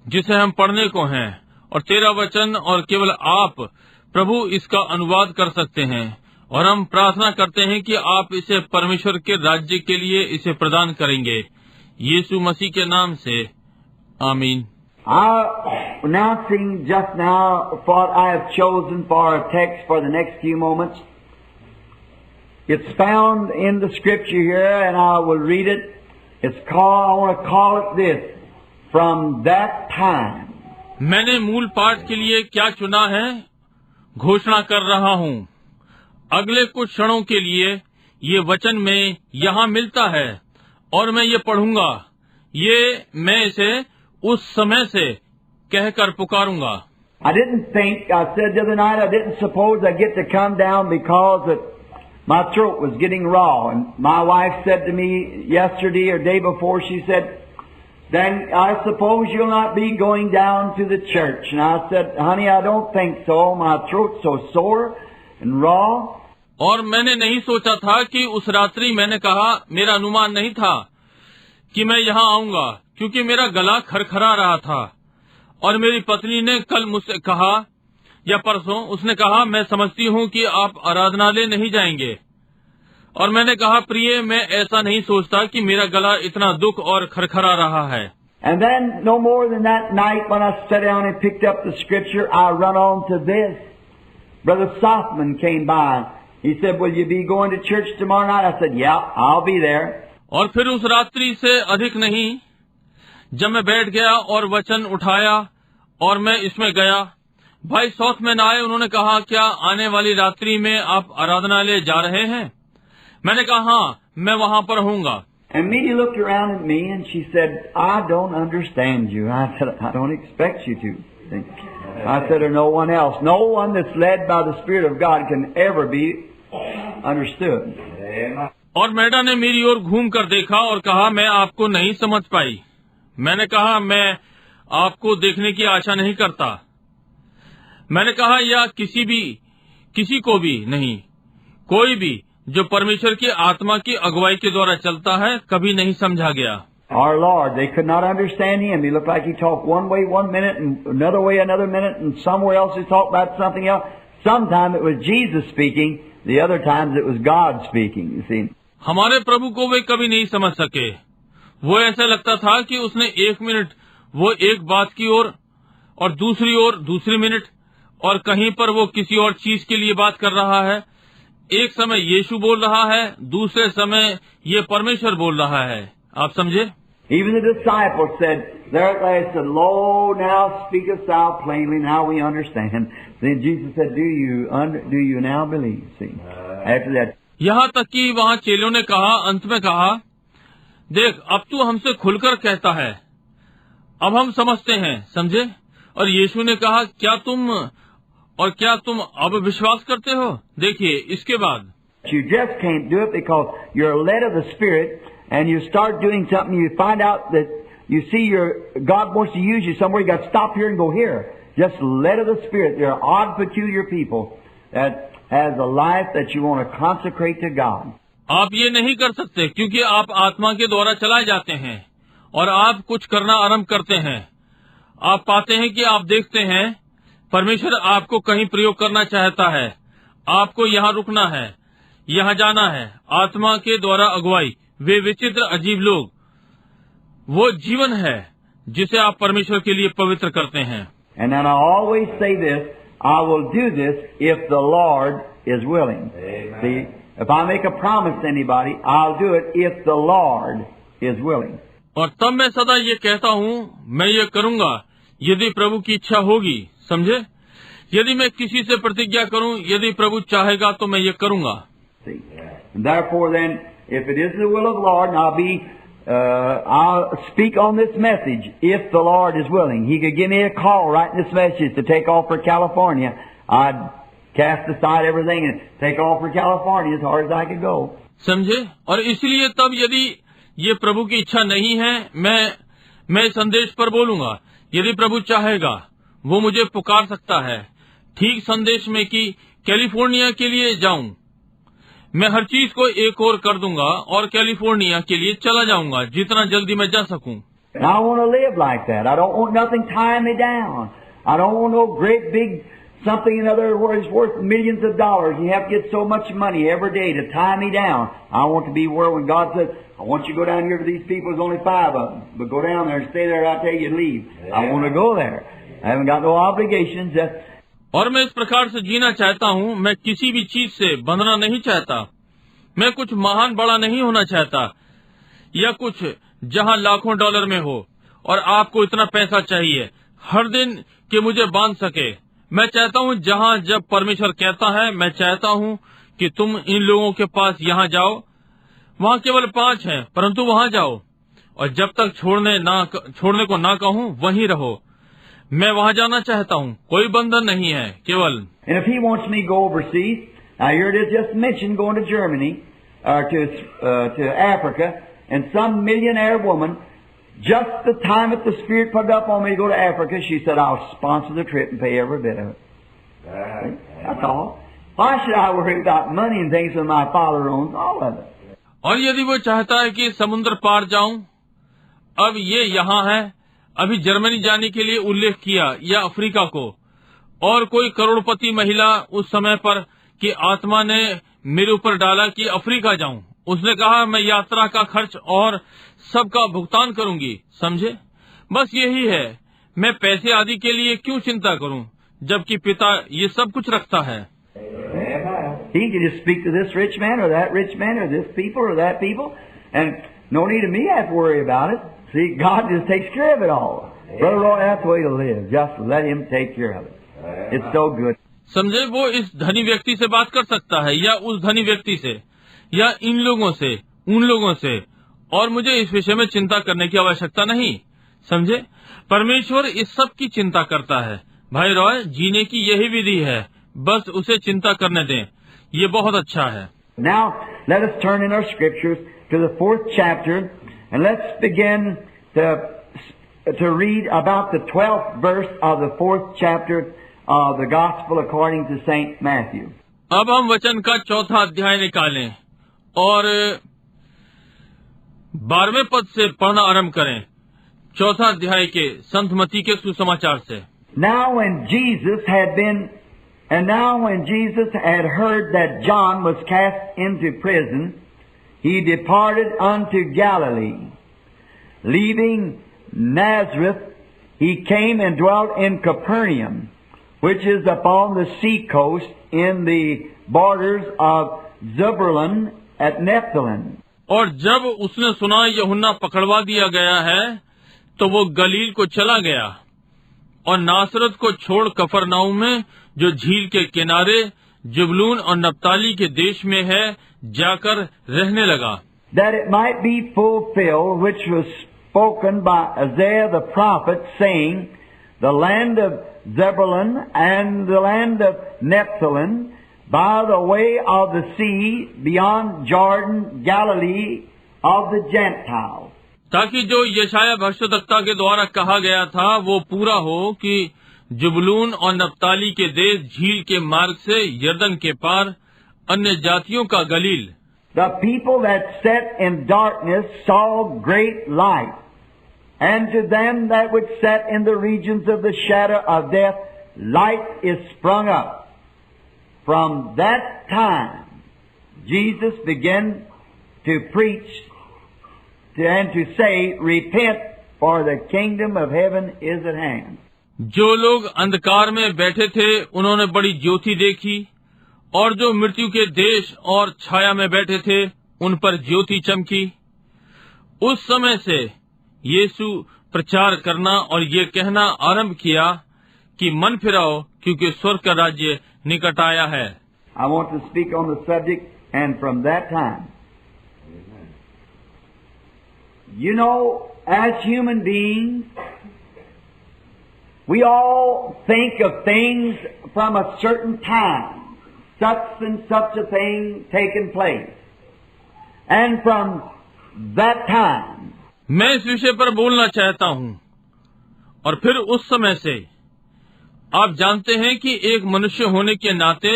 जिसे हम पढ़ने को हैं, और तेरा वचन और केवल आप, प्रभु, इसका अनुवाद कर सकते हैं। और हम प्रार्थना करते हैं कि आप इसे परमेश्वर के राज्य के लिए इसे प्रदान करेंगे, यीशु मसीह के नाम से, आमीन। Announcing just now what I have chosen for a text for the next few moments. It's found in the Scripture here, and I will read it. I want to call it this: From that time मैंने मूल पाठ के लिए क्या चुना है घोषणा कर रहा हूँ। अगले कुछ क्षणों के लिए ये वचन में यहाँ मिलता है और मैं ये पढ़ूंगा। ये मैं इसे उस समय से कहकर पुकारूंगा। I didn't think, I said the other night, I didn't suppose I'd get to come down because that my throat was getting raw. And my wife said to me yesterday or day before, she said, then I suppose you'll not be going down to the church. And I said, honey, I don't think so. My throat's so sore and raw. और मैंने नहीं सोचा था कि उस रात्रि मैंने कहा, मेरा अनुमान नहीं था कि मैं यहाँ आऊंगा क्योंकि मेरा गला खरखरा रहा था। और मेरी पत्नी ने कल मुझसे कहा या परसों उसने कहा, मैं समझती हूँ कि आप आराधनालय नहीं जाएंगे। और मैंने कहा, प्रिय, मैं ऐसा नहीं सोचता कि मेरा गला इतना दुख और खरखरा रहा है। And then no more than that night when I sat down and picked up the scripture, I run on to this. Brother Sothman came by. He said, will you be going to church tomorrow night? I said, yeah, I'll be there. और फिर उस रात्रि से अधिक नहीं, जब मैं बैठ गया और वचन उठाया और मैं इसमें गया, भाई सॉथमैन आए। उन्होंने कहा, क्या आने वाली रात्रि में आप आराधनालय जा रहे हैं? मैंने कहा, हाँ, मैं वहाँ पर हूँगा। And Mitty looked around at me and she said, I don't understand you. I said, I don't expect you to. I said, or no one else. No one that's led by the Spirit of God can ever be understood. और madam ने मेरी ओर घूम कर देखा और कहा, मैं आपको नहीं समझ पाई। मैंने कहा, मैं आपको देखने की आशा नहीं करता। मैंने कहा, या किसी को भी नहीं, कोई भी जो परमेश्वर की आत्मा की अगुवाई के द्वारा चलता है कभी नहीं समझा गया। Our Lord, they could not understand Him. He looked like He talked one way one minute and another way another minute, and somewhere else He talked about something else. Sometimes it was Jesus speaking, the other times it was God speaking, you see. हमारे प्रभु को वे कभी नहीं समझ सके। वो ऐसा लगता था कि उसने एक मिनट वो एक बात की और दूसरी मिनट, और कहीं पर वो किसी और चीज के लिए बात कर रहा है। एक समय यीशु बोल रहा है, दूसरे समय ये परमेश्वर बोल रहा है। आप समझे? Even the disciples said, there at last said, Lo, now speakest thou plainly, now we understand. Then Jesus said, do you now believe? See, after that. यहाँ तक कि वहाँ चेलों ने कहा, अंत में कहा, देख, अब तू हमसे खुलकर कहता है, अब हम समझते हैं। समझे? और यीशु ने कहा, क्या तुम अब विश्वास करते हो? देखिए, इसके बाद You just can't do it because you're led of the Spirit, and you start doing something, you find out that you see God wants to use you somewhere, you got to stop here and go here. Just led of the Spirit. They're odd, peculiar people that has a life that you want to consecrate to God. आप ये नहीं कर सकते क्योंकि आप आत्मा के द्वारा चलाए जाते हैं और आप कुछ करना आरंभ करते हैं। आप पाते हैं कि आप देखते हैं परमेश्वर आपको कहीं प्रयोग करना चाहता है, आपको यहाँ रुकना है, यहाँ जाना है। आत्मा के द्वारा अगुवाई, वे विचित्र अजीब लोग, वो जीवन है जिसे आप परमेश्वर के लिए पवित्र करते हैं। And then I always say this, I will do this if the Lord is willing. See, if I make a promise to anybody, I'll do it if the Lord is willing. और तब मैं सदा ये कहता हूँ, मैं ये करूँगा यदि प्रभु की इच्छा होगी। समझे? यदि मैं किसी से प्रतिज्ञा करूँ, यदि प्रभु चाहेगा तो मैं ये करूँगा। See, and therefore then, if it is the will of the Lord, and I'll speak on this message if the Lord is willing. He could give me a call right in this message to take off for California. I'd cast aside everything and take off for California as hard as I could go. समझे? और इसलिए तब यदि ये प्रभु की इच्छा नहीं है, मैं संदेश पर बोलूंगा। यदि प्रभु चाहेगा, वो मुझे पुकार सकता है ठीक संदेश में कि कैलिफोर्निया के लिए जाऊं। मैं हर चीज को एक और कर दूंगा और कैलिफोर्निया के लिए चला जाऊंगा जितना जल्दी मैं जा सकूं। And I want to live like that. I don't want nothing tying me down. I don't want no great big something another where it's worth millions of dollars. You have to get so much money every day to tie me down. I want to be where when God says, I want you to go down here to these people, there's only 5 of them. But go down there and stay there, I tell you to leave. I want to go there. I haven't got no obligations. और मैं इस प्रकार से जीना चाहता हूँ। मैं किसी भी चीज से बंधना नहीं चाहता। मैं कुछ महान बड़ा नहीं होना चाहता या कुछ जहाँ लाखों डॉलर में हो और आपको इतना पैसा चाहिए हर दिन कि मुझे बांध सके। मैं चाहता हूँ जहाँ जब परमेश्वर कहता है, मैं चाहता हूँ कि तुम इन लोगों के पास यहाँ जाओ। वहाँ केवल 5 हैं, परंतु वहाँ जाओ और जब तक छोड़ने को ना कहूँ वहीं रहो। मैं वहाँ जाना चाहता हूँ, कोई बंधन नहीं है, केवल। And if he wants me to go overseas, now here it is just mentioned going to Germany or to Africa, and some millionaire woman, just the time that the Spirit put it up on me to go to Africa, she said, I'll sponsor the trip and pay every bit of it. That's all. Why should I worry about money and things when my Father owns all of it? और यदि वो चाहता है कि समुद्र पार जाऊं, अब ये यहाँ है, अभी जर्मनी जाने के लिए उल्लेख किया या अफ्रीका को, और कोई करोड़पति महिला उस समय पर कि आत्मा ने मेरे ऊपर डाला कि अफ्रीका जाऊं। उसने कहा मैं यात्रा का खर्च और सबका भुगतान करूंगी। समझे? बस यही है, मैं पैसे आदि के लिए क्यों चिंता करूं जबकि पिता ये सब कुछ रखता है। He can just speak to this rich man or that rich man or this people or that people, and no need of me to have to worry about it. See, God just takes care of it all. Brother Roy, that's the way to live. Just let Him take care of it. It's so good. समझे? वो इस धनी व्यक्ति से बात कर सकता है या उस धनी व्यक्ति से या इन लोगों से, उन लोगों से, और मुझे इस विषय में चिंता करने की आवश्यकता नहीं। समझे? परमेश्वर इस सब की चिंता करता है। भाई रॉय, जीने की यही विधि है, बस उसे चिंता करने दें। ये बहुत अच्छा है। Now, let us turn in our scriptures to the 4th chapter, and let's begin to read about the 12th verse of the 4th chapter of the Gospel according to Saint Matthew. अब हम वचन का 4था अध्याय निकालें और 12वें पद से पढ़ना आरंभ करें। 4था अध्याय के संत मत्ती के सुसमाचार से। Now when Jesus had heard that John was cast into prison, he departed unto Galilee. Leaving Nazareth, he came and dwelt in Capernaum, which is upon the sea coast in the borders of Zebulun at Nephthalim. और जब उसने सुना यूहन्ना पकड़वा दिया गया है, तो वो गलील को चला गया और नासरत को छोड़ कफरनहूम में, जो झील के किनारे जबूलून और नप्ताली के देश में है, जाकर रहने लगा। That it might be fulfilled which was spoken by Isaiah the prophet, saying, the land of Zebulun and the land of Nephthalim, by the way of the sea, beyond Jordan, Galilee of the Gentiles. ताकि जो यशाया भविष्यद्वक्ता के द्वारा कहा गया था वो पूरा हो कि जबूलून और नप्ताली के देश झील के मार्ग से यरदन के पार अन्य जातियों का गलील। The people that sat in darkness saw great light, and to them that which sat in the regions of the shadow of death, light is sprung up. From that time, Jesus began to preach and to say, repent, for the kingdom of heaven is at hand. जो लोग अंधकार में बैठे थे उन्होंने बड़ी ज्योति देखी, और जो मृत्यु के देश और छाया में बैठे थे उन पर ज्योति चमकी। उस समय से यीशु प्रचार करना और ये कहना आरंभ किया कि मन फिराओ, क्योंकि स्वर्ग का राज्य निकट आया है। I want to speak on the subject, and from that time, you know, as human beings, we all think of things from a certain time, such and such a thing taken place, and from that time. मैं इस विषय पर बोलना चाहता हूँ, और फिर उस समय से आप जानते हैं कि एक मनुष्य होने के नाते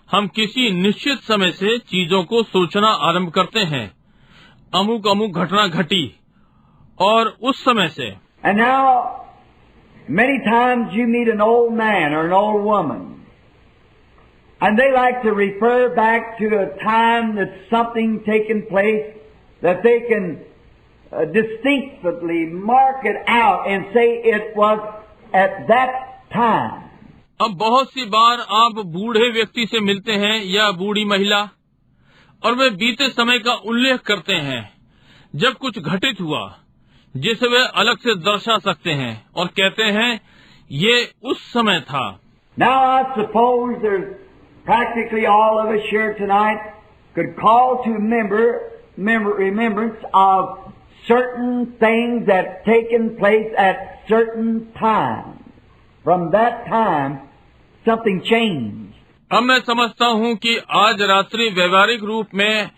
हम किसी निश्चित समय से चीजों को सोचना आरंभ करते हैं। अमुक अमुक घटना घटी और उस समय से। And now, many times you meet an old man or an old woman, and they like to refer back to a time that something taken place that they can distinctly mark it out and say it was at that time. अब बहुत सी बार आप बूढ़े व्यक्ति से मिलते हैं या बूढ़ी महिला, और वे बीते समय का उल्लेख करते हैं जब कुछ घटित हुआ, जिसे वे अलग से दर्शा सकते हैं और कहते हैं ये उस समय था। Now I suppose there's practically all of us here tonight could call to remembrance of certain things that taken place at certain times. From that time, something changed. अब मैं समझता हूँ कि आज रात्रि व्यवहारिक रूप में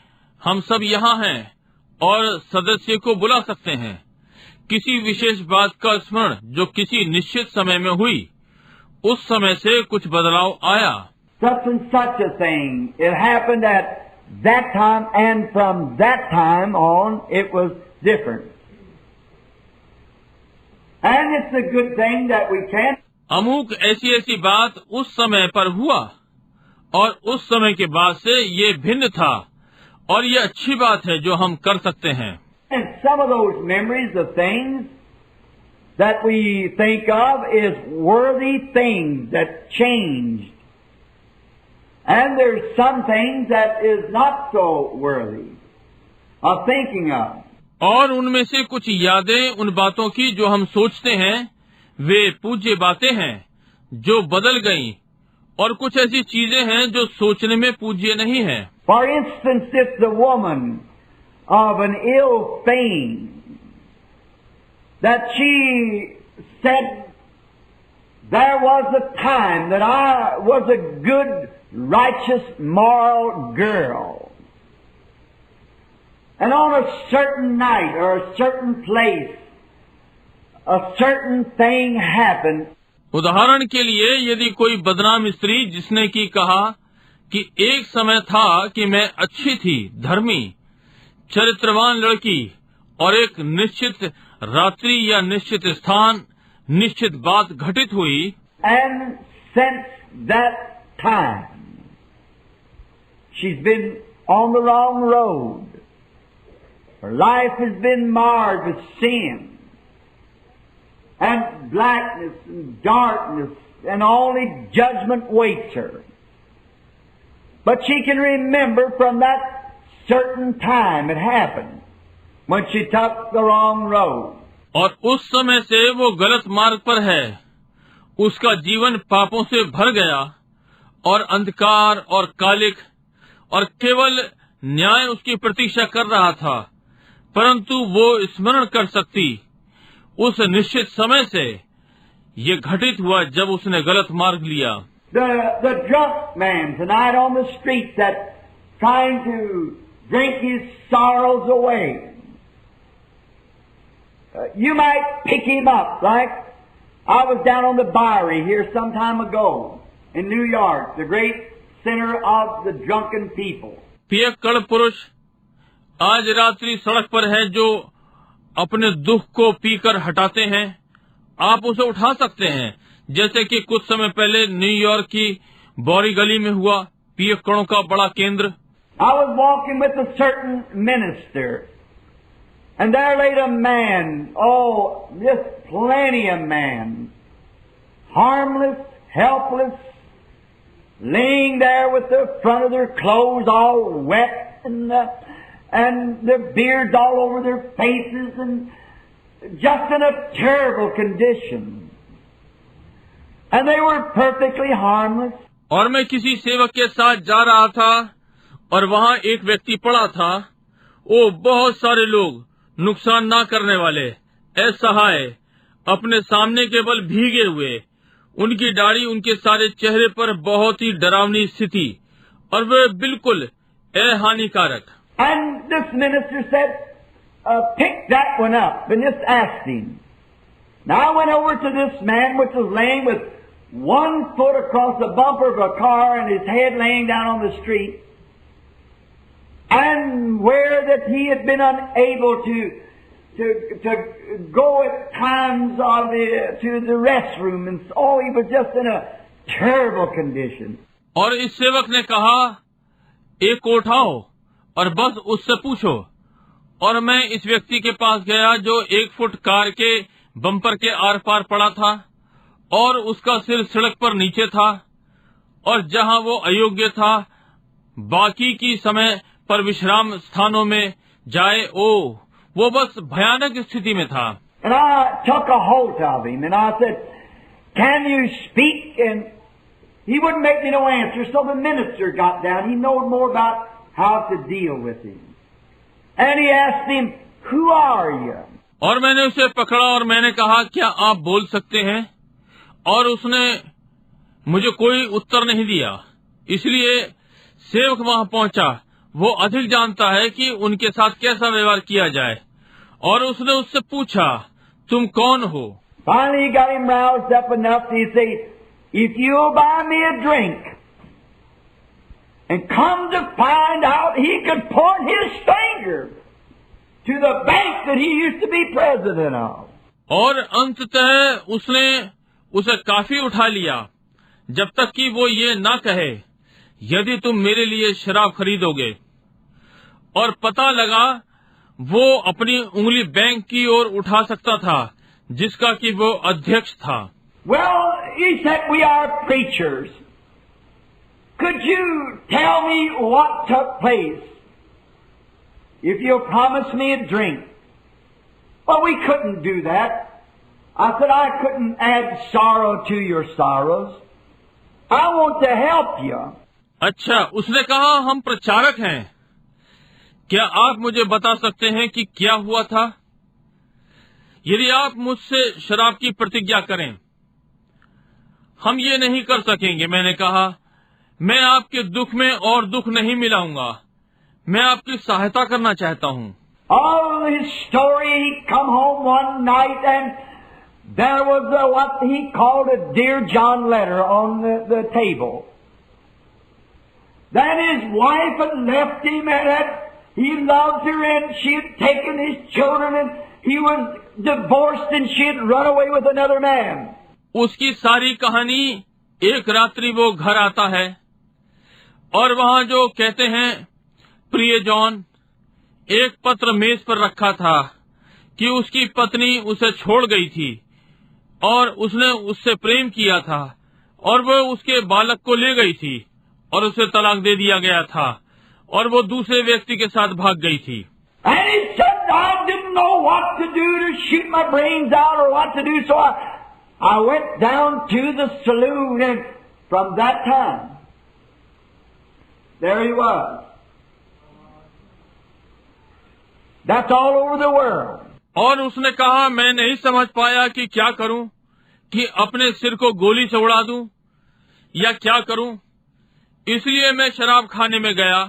हम सब यहाँ हैं और सदस्य को बुला सकते हैं। किसी विशेष बात का स्मरण जो किसी निश्चित समय में हुई, उस समय से कुछ बदलाव आया। Such and such a thing. It happened at that time, and from that time on, it was different. And it's a good thing that we can. अमुक ऐसी ऐसी बात उस समय पर हुआ और उस समय के बाद से ये भिन्न था, और ये अच्छी बात है जो हम कर सकते हैं। And some of those memories of things that we think of is worthy things that changed. And there's some things that is not so worthy of thinking of. और उनमें से कुछ यादें उन बातों की जो हम सोचते हैं वे पूज्य बातें हैं जो बदल गईं, और कुछ ऐसी चीजें हैं जो सोचने में पूज्य नहीं है। For instance, if the woman of an ill fame that she said, there was a time that I was a good, righteous, moral girl, and on a certain night or a certain place a certain thing happened. उदाहरण के लिए यदि कोई बदनाम स्त्री जिसने की कहा कि एक समय था कि मैं अच्छी थी, धर्मी, चरित्रवान लड़की, और एक निश्चित रात्रि या निश्चित स्थान, निश्चित बात घटित हुई। And since that time, she's been on the wrong road. Her life has been marred with sin and blackness and darkness, and only judgment waits her. But she can remember from that certain time it happened, when she took the wrong road. और उस समय से वो गलत मार्ग पर है, उसका जीवन पापों से भर गया और अंधकार और कालिक, और केवल न्याय उसकी प्रतीक्षा कर रहा था, परंतु वो स्मरण कर सकती उस निश्चित समय से ये घटित हुआ जब उसने गलत मार्ग लिया। The drunk man tonight on the street that's trying to drink his sorrows away. You might pick him up, like I was down on the Bowery here some time ago in New York, the great center of the drunken people. पियक्कड़ पुरुष आज रात्रि सड़क पर है जो अपने दुख को पीकर हटाते हैं। आप उसे उठा सकते हैं, जैसे कि कुछ समय पहले न्यूयॉर्क की बॉरी गली में हुआ, पियक्कड़ों का बड़ा केंद्र। I was walking with a certain minister, and there laid a man, oh, just plenty of man, harmless, helpless, laying there with the front of their clothes all wet and their beards all over their faces, and just in a terrible condition. And they were perfectly harmless. और मैं किसी सेवक के साथ जा रहा था और वहाँ एक व्यक्ति पड़ा था, वो बहुत सारे लोग, नुकसान ना करने वाले, असहाय, अपने सामने केवल भीगे हुए, उनकी दाढ़ी उनके सारे चेहरे पर बहुत ही डरावनी स्थिति, और वे बिल्कुल हानिकारक। And this minister said, pick that one up and just asked him. Now I went over to this man which was laying with one foot across the bumper of a car and his head laying down on the street, and where that he had been unable to go at times to the restroom, and so he was just in a terrible condition. और इस सेवक ने कहा, एक को उठाओ और बस उससे पूछो। और मैं इस व्यक्ति के पास गया जो 1 फुट कार के बम्पर के आर पार पड़ा था और उसका सिर सड़क पर नीचे था, और जहां वो अयोग्य था बाकी की समय पर विश्राम स्थानों में जाए, वो बस भयानक स्थिति में था। And I took a hold of him and I said, can you speak? And he wouldn't make me no answer, so the minister got down. He knowed more about how to deal with him. And he asked him, who are you? और मैंने उसे पकड़ा और मैंने कहा, क्या आप बोल सकते हैं? और उसने मुझे कोई उत्तर नहीं दिया। इसलिए सेवक वहां पहुंचा। वो अधिक जानता है कि उनके साथ कैसा व्यवहार किया जाए। और उसने उससे पूछा, तुम कौन हो? Finally, he got him roused up enough to say, if you'll buy me a drink, and come to find out, he could point his finger to the bank that he used to be president of. और अंततः उसने उसे काफी उठा लिया, जब तक कि वो ये ना कहे, यदि तुम मेरे लिए शराब खरीदोगे। और पता लगा वो अपनी उंगली बैंक की ओर उठा सकता था, जिसका कि वो अध्यक्ष था। Well, he said, we are preachers. Could you tell me what took place? If you'll promise me a drink. Well, we couldn't do that. I said, I couldn't add sorrow to your sorrows. I want to help you. अच्छा, उसने कहा, हम प्रचारक हैं। क्या आप मुझे बता सकते हैं कि क्या हुआ था? यदि आप मुझसे शराब की प्रतिज्ञा करें, हम ये नहीं कर सकेंगे। मैंने कहा, मैं आपके दुख में और दुख नहीं मिलाऊंगा। मैं आपकी सहायता करना चाहता हूँ। All his story, he come home one night and there was what he called a Dear John letter on the table. Then his wife had left him and he loved her and she had taken his children and he was divorced and she had run away with another man. उसकी सारी कहानी, एक रात्रि वो घर आता है और वहाँ जो कहते हैं प्रिय जॉन, एक पत्र मेज पर रखा था कि उसकी पत्नी उसे छोड़ गई थी और उसने उससे प्रेम किया था और वो उसके बालक को ले गई थी और उसे तलाक दे दिया गया था और वो दूसरे व्यक्ति के साथ भाग गई थी। And he said, I didn't know what to do to shoot my brains out or what to do, so I went down to the saloon and from that time, there he was. That's all over the world. और उसने कहा, मैं नहीं समझ पाया कि क्या करूं, कि अपने सिर को गोली से उड़ा दूं या क्या करूं। इसलिए मैं शराब खाने में गया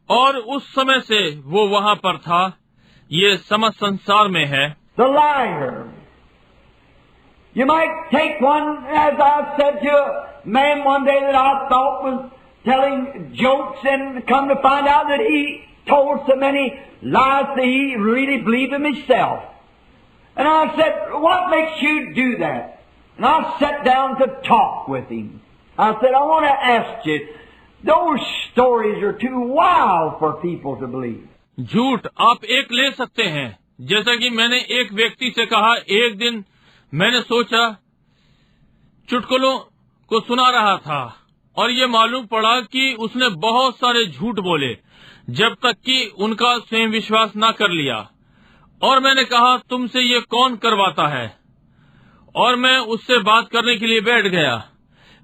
और उस समय से वो वहां पर था। ये समस्त संसार में है। The liar. You might take one, as I said to a man one day that I thought was telling jokes and come to find out that he told so many lies that he really believed them himself. And I said, what makes you do that? And I sat down to talk with him. I said, I want to ask you, those stories are too wild for people to believe. झूठ आप एक ले सकते हैं। जैसा कि मैंने एक व्यक्ति से कहा, एक दिन मैंने सोचा चुटकुलों को सुना रहा था और ये मालूम पड़ा कि उसने बहुत सारे झूठ बोले जब तक कि उनका स्वयं विश्वास न कर लिया। और मैंने कहा, तुमसे ये कौन करवाता है? और मैं उससे बात करने के लिए बैठ गया।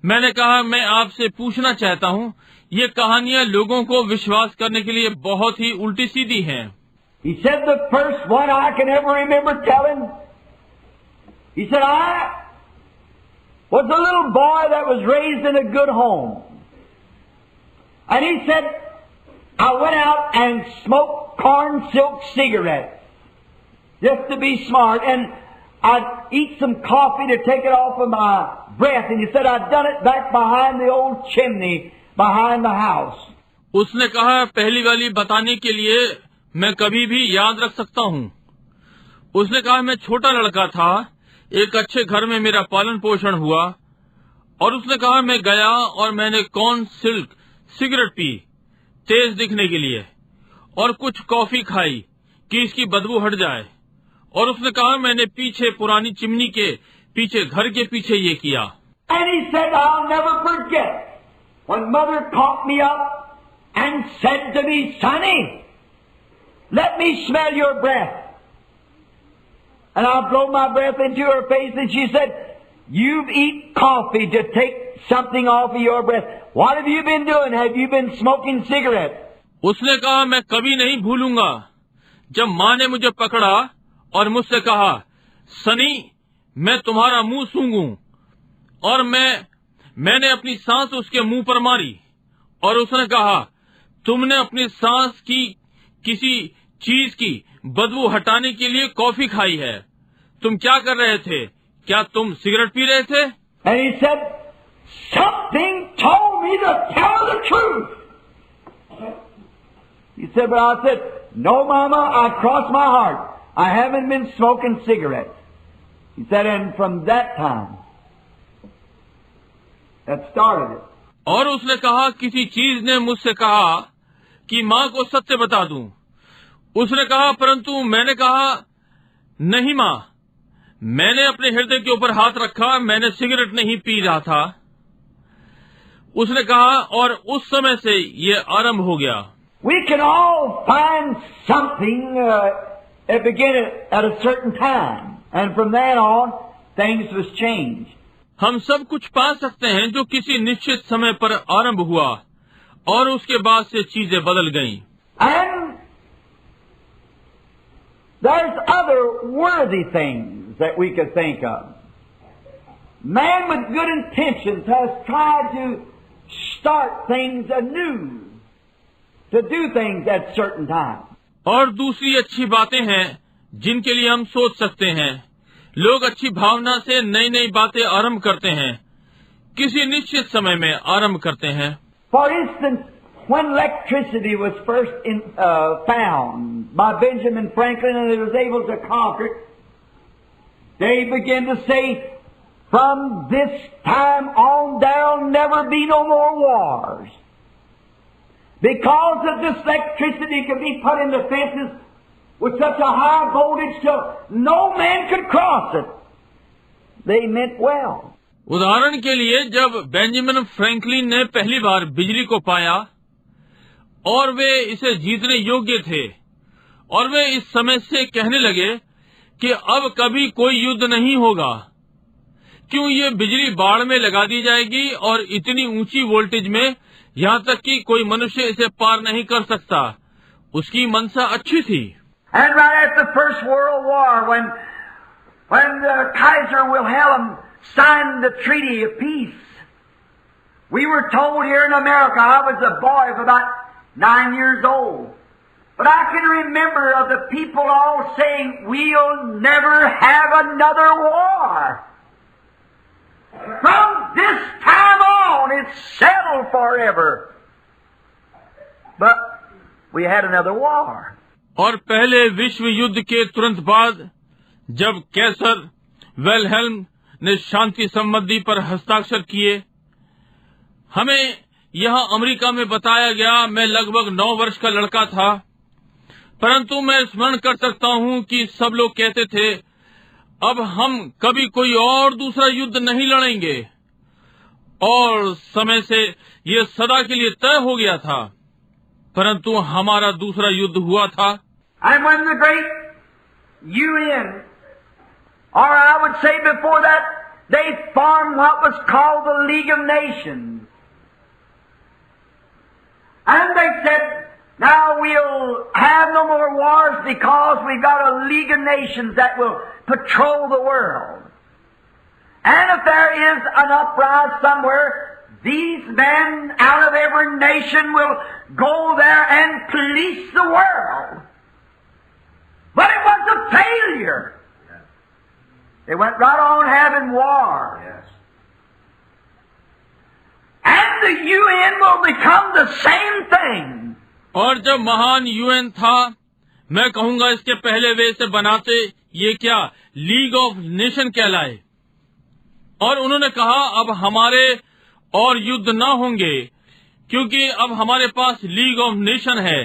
मैंने कहा, मैं आपसे पूछना चाहता हूँ, ये कहानियां लोगों को विश्वास करने के लिए बहुत ही उल्टी सीधी हैं। He said the first one I can ever remember telling, he said, I was a little boy that was raised in a good home. And he said, I went out and smoked corn silk cigarettes just to be smart, and I'd eat some coffee to take it off of my breath. And he said, I'd done it back behind the old chimney behind the house. उसने कहा, पहली वाली बताने के लिए मैं कभी भी याद रख सकता हूँ। उसने कहा, मैं छोटा लड़का था, एक अच्छे घर में मेरा पालन पोषण हुआ। और उसने कहा, मैं गया और मैंने कॉर्न सिल्क सिगरेट पी तेज दिखने के लिए और कुछ कॉफी खाई कि इसकी बदबू हट जाए। और उसने कहा, मैंने पीछे पुरानी चिमनी के पीछे घर के पीछे ये किया। And he said, I'll never forget when mother caught me up and said to me, Sonny, let me smell your breath. And I blow my breath into her face and she said, You've eaten coffee to take something off of your breath. What have you been doing? Have you been smoking cigarettes? उसने कहा, मैं कभी नहीं भूलूंगा जब माँ ने मुझे पकड़ा और मुझसे कहा, सनी, मैं तुम्हारा मुंह सूंघूं, और मैंने अपनी सांस उसके मुंह पर मारी, और उसने कहा, तुमने अपनी सांस की किसी चीज की बदबू हटाने के लिए कॉफी खाई है। तुम क्या कर रहे थे? क्या तुम सिगरेट पी रहे थे? And he said, something told me to tell the truth. He said, but I said, no, Mama, I crossed my heart. I haven't been smoking cigarettes. He said, and from that time, that started it. और उसने कहा, किसी चीज ने मुझसे कहा कि माँ को सत्य बता दूं। उसने कहा, परंतु मैंने कहा, नहीं माँ, मैंने अपने हृदय के ऊपर हाथ रखा, मैंने सिगरेट नहीं पी रहा था। उसने कहा, और उस समय से ये आरंभ हो गया। We can all find something that began at a certain time, and from then on, things was changed. हम सब कुछ पा सकते हैं जो किसी निश्चित समय पर आरंभ हुआ, और उसके बाद से चीजें बदल गईं। And there's other worthy things that we could think of. Man with good intentions has tried to start things anew, to do things at certain times. और दूसरी अच्छी बातें हैं जिनके लिए हम सोच सकते हैं। लोग अच्छी भावना से नई नई बातें आरंभ करते हैं, किसी निश्चित समय में आरंभ करते हैं। For instance, when electricity was first found by Benjamin Franklin and he was able to conquer it, they began to say, from this time on there'll never be no more wars. Because of this electricity could be put into fences with such a high voltage till no man could cross it. They meant well. उदाहरण के लिए, जब Benjamin Franklin ने पहली बार बिजली को पाया और वे इसे जीतने योग्य थे, और वे इस समय से कहने लगे कि अब कभी कोई युद्ध नहीं होगा, क्यों ये बिजली बाढ़ में लगा दी जाएगी और इतनी ऊंची वोल्टेज में, यहाँ तक कि कोई मनुष्य इसे पार नहीं कर सकता। उसकी मनसा अच्छी थी। And right after the First World War, when the Kaiser Wilhelm signed the Treaty of Peace, we were told here in America, I was a boy of about 9 years old, but I can remember of the people all saying, we'll never have another war. From this time on, it's settled forever. But we had another war. और पहले विश्व युद्ध के तुरंत बाद, जब कैसर वेलहेल्म ने शांति संधि पर हस्ताक्षर किए, हमें यहाँ अमेरिका में बताया गया, मैं लगभग 9 वर्ष का लड़का था, परंतु मैं स्मरण कर सकता हूँ कि सब लोग कहते थे, अब हम कभी कोई और दूसरा युद्ध नहीं लड़ेंगे, और समय से ये सदा के लिए तय हो गया था, परंतु हमारा दूसरा युद्ध हुआ था। And when the great UN, or I would say before that, they formed what was called the League of Nations. And they said, now we'll have no more wars because we've got a League of Nations that will patrol the world. And if there is an uprising somewhere, these men out of every nation will go there and police the world. But it was a failure. Yes. They went right on having war. Yes. And the UN will become the same thing. और जब महान UN था, मैं कहूँगा इसके पहले वे इसे बनाते ये क्या लीग ऑफ नेशन कहलाए, और उन्होंने कहा अब हमारे और युद्ध न होंगे, क्योंकि अब हमारे पास लीग ऑफ नेशन है,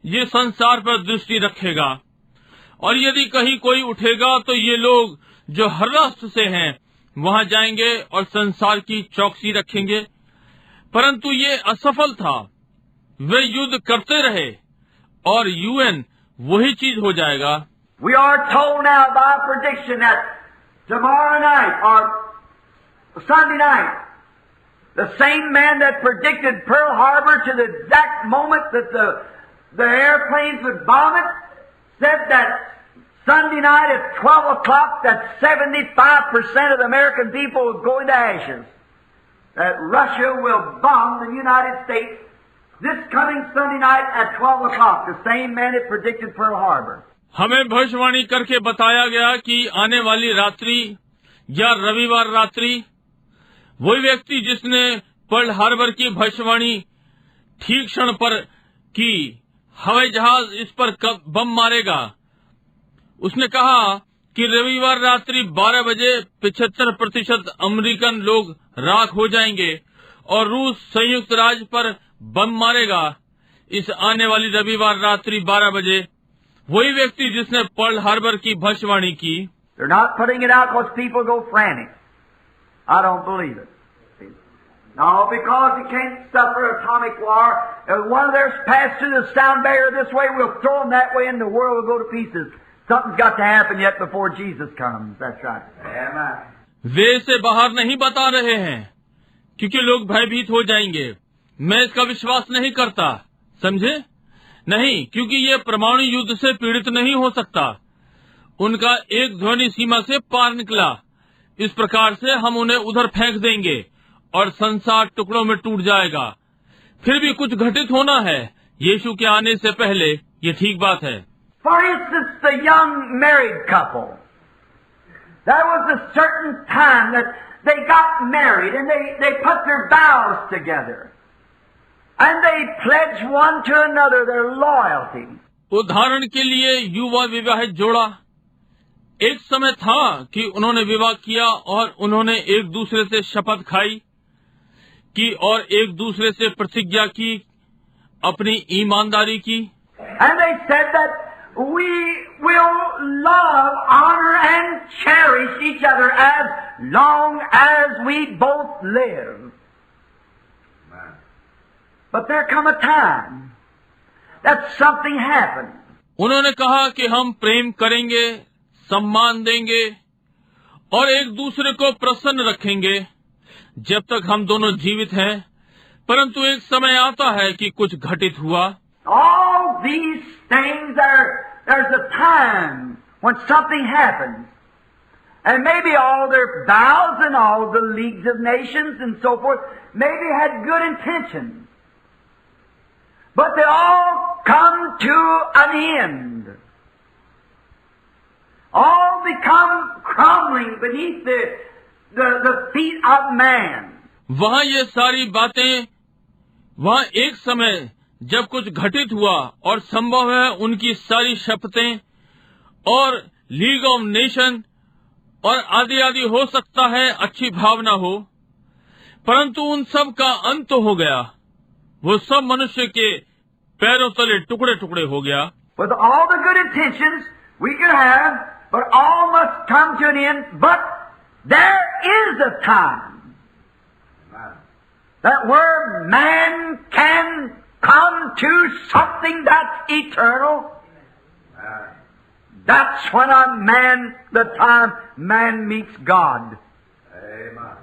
ये संसार पर दृष्टि रखेगा, और यदि कहीं कोई उठेगा तो ये लोग जो हर राष्ट्र से हैं वहां जाएंगे और संसार की चौकसी रखेंगे। परंतु ये असफल था, वे युद्ध करते रहे और यूएन वही चीज हो जाएगा। We are told now by prediction that tomorrow night or Sunday night, the same man that predicted Pearl Harbor to the exact moment that the airplanes would bomb it, said that Sunday night at 12 o'clock that 75% of the American people will go into ashes. That Russia will bomb the United States this coming Sunday night at 12 o'clock. The same man that predicted Pearl Harbor. हमें भविष्यवाणी करके बताया गया कि आने वाली रात्रि या रविवार रात्रि वही व्यक्ति जिसने पर्ल हार्बर की भविष्यवाणी ठीक क्षण पर की, हवाई जहाज इस पर कब बम मारेगा, उसने कहा कि रविवार रात्रि 12 बजे 75% अमेरिकन लोग राख हो जाएंगे और रूस संयुक्त राज्य पर बम मारेगा इस आने वाली रविवार रात्रि 12 बजे। वही व्यक्ति जिसने पर्ल हार्बर की भविष्यवाणी की। They're not putting it out because people go frantic. I don't believe it. No, because you can't suffer atomic war. If one of theirs passed through the sound barrier this way, we'll throw them that way and the world will go to pieces. Something's got to happen yet before Jesus comes. That's right. Amen. वे इसे बाहर नहीं बता रहे हैं क्योंकि लोग भयभीत हो जाएंगे। मैं इसका विश्वास नहीं करता, समझे? नहीं, क्योंकि ये परमाणु युद्ध से पीड़ित नहीं हो सकता। उनका एक ध्वनि सीमा से पार निकला। इस प्रकार से हम उन्हें उधर फेंक देंगे और संसार टुकड़ों में टूट जाएगा। फिर भी कुछ घटित होना है यीशु के आने से पहले। ये ठीक बात है। For instance, the young married couple. There was a certain time that they got married and they put their vows together. And they pledged one to another their loyalty. उदाहरण के लिए युवा विवाहित जोड़ा, एक समय था कि उन्होंने विवाह किया और उन्होंने एक दूसरे से शपथ खाई की और एक दूसरे से प्रतिज्ञा की, अपनी ईमानदारी की। And they said that we will love, honor and cherish each other as long as we both live. But there come a time that something happened. उन्होंने कहा कि हम प्रेम करेंगे, सम्मान देंगे और एक दूसरे को प्रसन्न रखेंगे जब तक हम दोनों जीवित हैं, परंतु एक समय आता है कि कुछ घटित हुआ। All these things there's a time when something happens. And maybe all their vows and all the leagues of nations and so forth maybe had good intentions. But they all come to an end. All become crumbling beneath the feet of man. वहाँ ये सारी बातें, वहाँ एक समय जब कुछ घटित हुआ और संभव है उनकी सारी शपथें और लीग ऑफ नेशन और आदि आदि हो सकता है अच्छी भावना हो, परंतु उन सब का अंत हो गया। वो सब मनुष्य के पैरों तले टुकड़े टुकड़े हो गया। With all the good intentions we can have, but all must come to an end. But there is a time that where man can come to something that's eternal. That's when the time man meets God. Amen.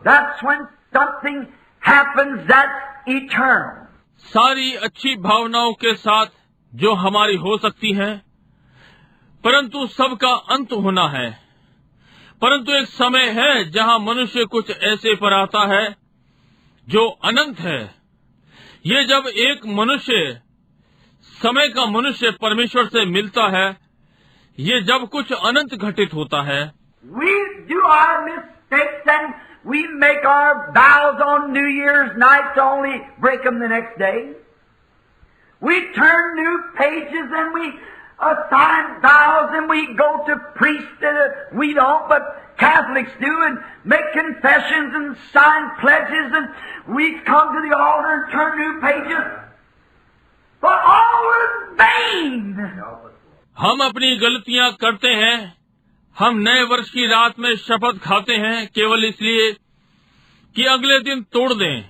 That's when something happens that's eternal. सारी अच्छी भावनाओं के साथ जो हमारी हो सकती हैं, परंतु सबका अंत होना है। परंतु एक समय है जहां मनुष्य कुछ ऐसे पर आता है जो अनंत है। ये जब एक मनुष्य, समय का मनुष्य परमेश्वर से मिलता है, ये जब कुछ अनंत घटित होता है। We do our mistakes and we make our vows on New Year's night to only break them the next day. We turn new pages and we assign vows and we go to priests. We don't, but Catholics do, and make confessions and sign pledges, and we come to the altar and turn new pages. But all in vain. हम अपनी गलतियां करते हैं। हम नए वर्ष की रात में शपथ खाते हैं केवल इसलिए कि अगले दिन तोड़ दें।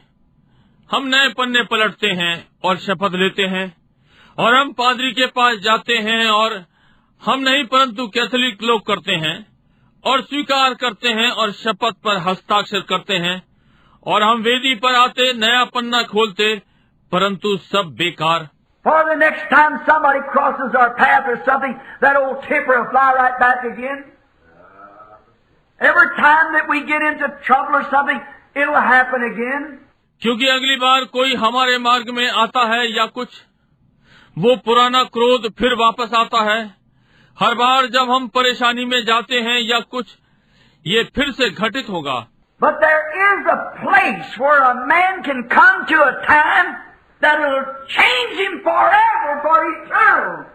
हम नए पन्ने पलटते हैं और शपथ लेते हैं और हम पादरी के पास जाते हैं, और हम नहीं परंतु कैथोलिक लोग करते हैं, और स्वीकार करते हैं और शपथ पर हस्ताक्षर करते हैं और हम वेदी पर आते, नया पन्ना खोलते, परंतु सब बेकार। For the next time somebody crosses our path or something, that old tipper will fly right back again. Every time that we get into trouble or something, it'll happen again. क्योंकि अगली बार कोई हमारे मार्ग में आता है या कुछ, वो पुराना क्रोध फिर वापस आता है। हर बार जब हम परेशानी में जाते हैं या कुछ, ये फिर से घटित होगा। But there is a place where a man can come to a time that will change him forever, for eternal.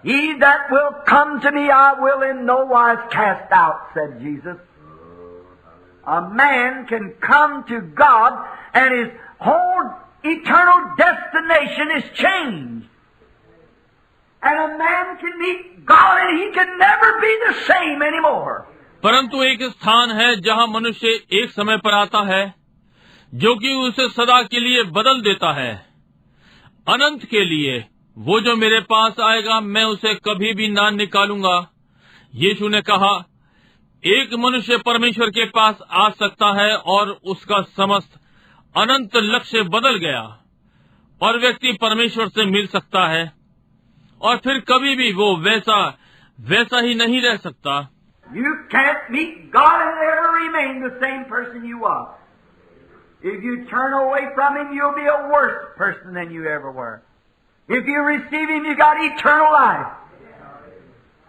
He that will come to me, I will in no wise cast out, said Jesus. A man can come to God and his whole eternal destination is changed. And a man can meet God and he can never be the same anymore. परंतु एक स्थान है जहाँ मनुष्य एक समय पर आता है जो कि उसे सदा के लिए बदल देता है, अनंत के लिए। वो जो मेरे पास आएगा, मैं उसे कभी भी ना निकालूंगा। यीशु ने कहा, एक मनुष्य परमेश्वर के पास आ सकता है और उसका समस्त अनंत लक्ष्य बदल गया और व्यक्ति परमेश्वर से मिल सकता है और फिर कभी भी वो वैसा ही नहीं रह सकता। You can't meet God and ever remain the same person you are. If you turn away from Him, you'll be a worse person than you ever were. If you receive Him, you got eternal life.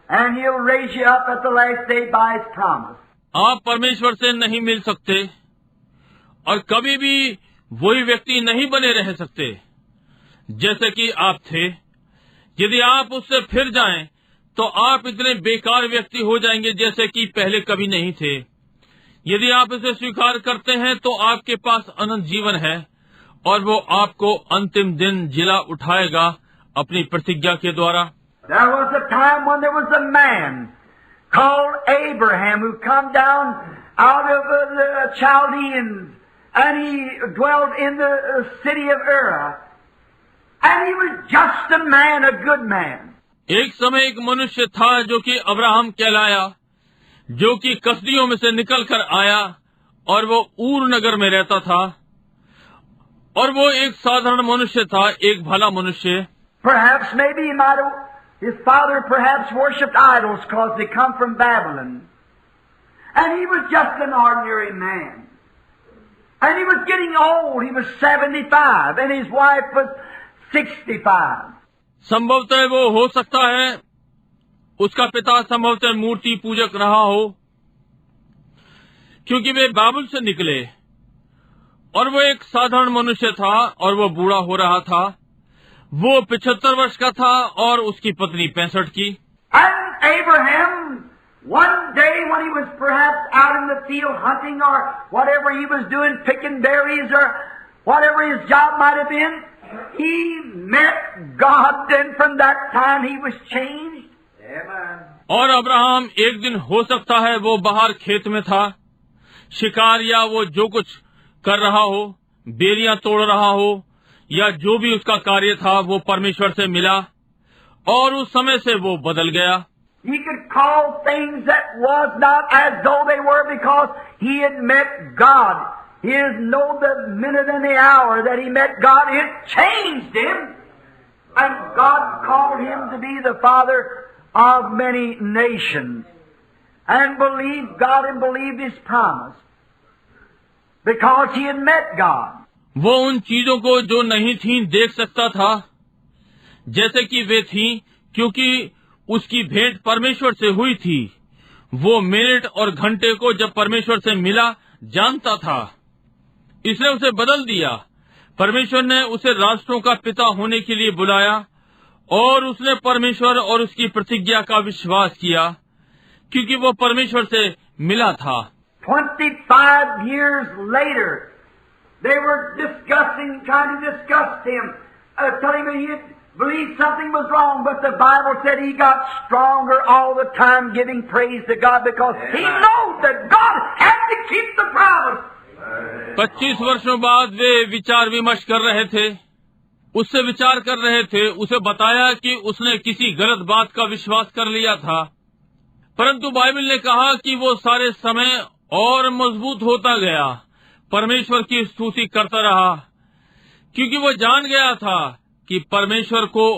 And He'll raise you up at the last day by His promise. आप परमेश्वर से नहीं मिल सकते और कभी भी वही व्यक्ति नहीं बने रह सकते जैसे कि आप थे। यदि आप उससे फिर जाएं, तो आप इतने बेकार व्यक्ति हो जाएंगे जैसे कि पहले कभी नहीं थे। यदि आप इसे स्वीकार करते हैं, तो आपके पास अनंत जीवन है और वो आपको अंतिम दिन जिला उठाएगा अपनी प्रतिज्ञा के द्वारा। There was a time when there was a man called Abraham who come down out of the Chaldeans, and he dwelt in the city of Ur, and he was just a man, a good man. एक समय एक मनुष्य था जो कि Abraham कहलाया, जो कि कसदियों में से निकल कर आया और वो ऊर नगर में रहता था और वो एक साधारण मनुष्य था, एक भला मनुष्य। Perhaps maybe his father perhaps worshipped idols because they come from Babylon, and he was just an ordinary man. And he was getting old. He was 75, and his wife was 65. संभवतः वो हो सकता है उसका पिता संभवतः मूर्ति पूजक रहा हो, क्योंकि वे बाबुल से निकले और वो एक साधारण मनुष्य था और वो बूढ़ा हो रहा था। वो 75 वर्ष का था और उसकी पत्नी 65 की। And Abraham, one day when he was perhaps out in the field hunting or whatever he was doing, picking berries or whatever his job might have been, he met God, and from that time he was changed. Amen. और Abraham एक दिन हो सकता है वो बाहर खेत में था, शिकार या वो जो कुछ कर रहा हो, बेरियां तोड़ रहा हो या जो भी उसका कार्य था, वो परमेश्वर से मिला और उस समय से वो बदल गया। He could call things that was not as though they were because he had met God. He didn't know the minute and the hour that he met God. It changed him. And God called him to be the father of many nations. And believed God and believed His promise. Because he had met God. वो उन चीजों को जो नहीं थी देख सकता था जैसे कि वे थी, क्योंकि उसकी भेंट परमेश्वर से हुई थी। वो मिनट और घंटे को जब परमेश्वर से मिला जानता था, इसने उसे बदल दिया। परमेश्वर ने उसे राष्ट्रों का पिता होने के लिए बुलाया और उसने परमेश्वर और उसकी प्रतिज्ञा का विश्वास किया, क्योंकि वो परमेश्वर से मिला था। 25 years later, they were trying to discuss him, telling him he believed something was wrong, but the Bible said he got stronger all the time, giving praise to God because he knows that God had to keep the promise. 25 वर्षों बाद वे विचार विमर्श कर रहे थे, उससे विचार कर रहे थे। उसे बताया कि उसने किसी गलत बात का विश्वास कर लिया था, परंतु बाइबल ने कहा कि वो सारे समय और मजबूत होता गया, परमेश्वर की स्तुति करता रहा, क्योंकि वो जान गया था कि परमेश्वर को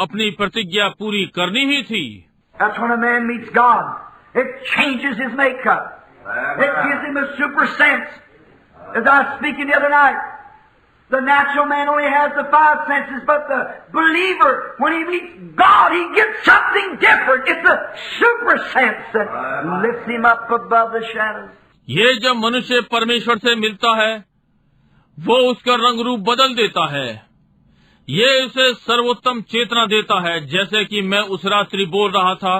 अपनी प्रतिज्ञा पूरी करनी ही थी। That's when a man meets God. It changes his makeup. It gives him a super sense. As I was speaking the other night, the natural man only has the 5 senses, but the believer, when he meets God, he gets something different. It's a super sense that lifts him up above the shadows. ये जब मनुष्य परमेश्वर से मिलता है, वो उसका रंग रूप बदल देता है। ये उसे सर्वोत्तम चेतना देता है, जैसे कि मैं उस रात्रि बोल रहा था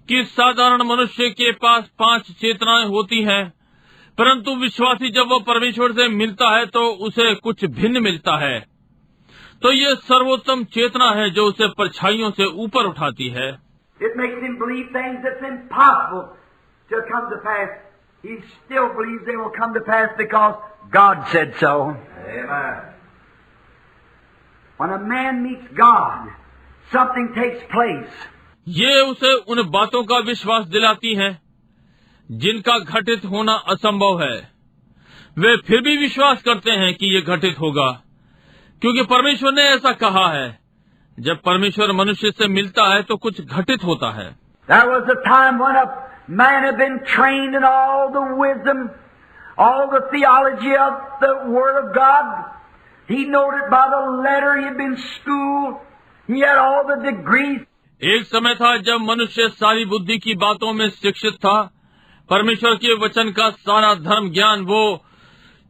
कि साधारण मनुष्य के पास 5 चेतनाएं होती हैं, परंतु विश्वासी जब वो परमेश्वर से मिलता है तो उसे कुछ भिन्न मिलता है। तो ये सर्वोत्तम चेतना है जो उसे परछाइयों से ऊपर उठाती है। It makes him believe things that's impossible to come to pass. He still believes they will come to pass because God said so. Amen. When a man meets God, something takes place. ये उसे उन बातों का विश्वास दिलाती हैं जिनका घटित होना असंभव है। वे फिर भी विश्वास करते हैं कि ये घटित होगा, क्योंकि परमेश्वर ने ऐसा कहा है। जब परमेश्वर मनुष्य से मिलता है तो कुछ घटित होता है। There was a time when a man had been trained in all the wisdom, all the theology of the Word of God. He knowed it by the letter. He had been schooled. He had all the degrees. एक समय था जब मनुष्य सारी बुद्धि की बातों में शिक्षित था। परमेश्वर के वचन का सारा धर्म ज्ञान वो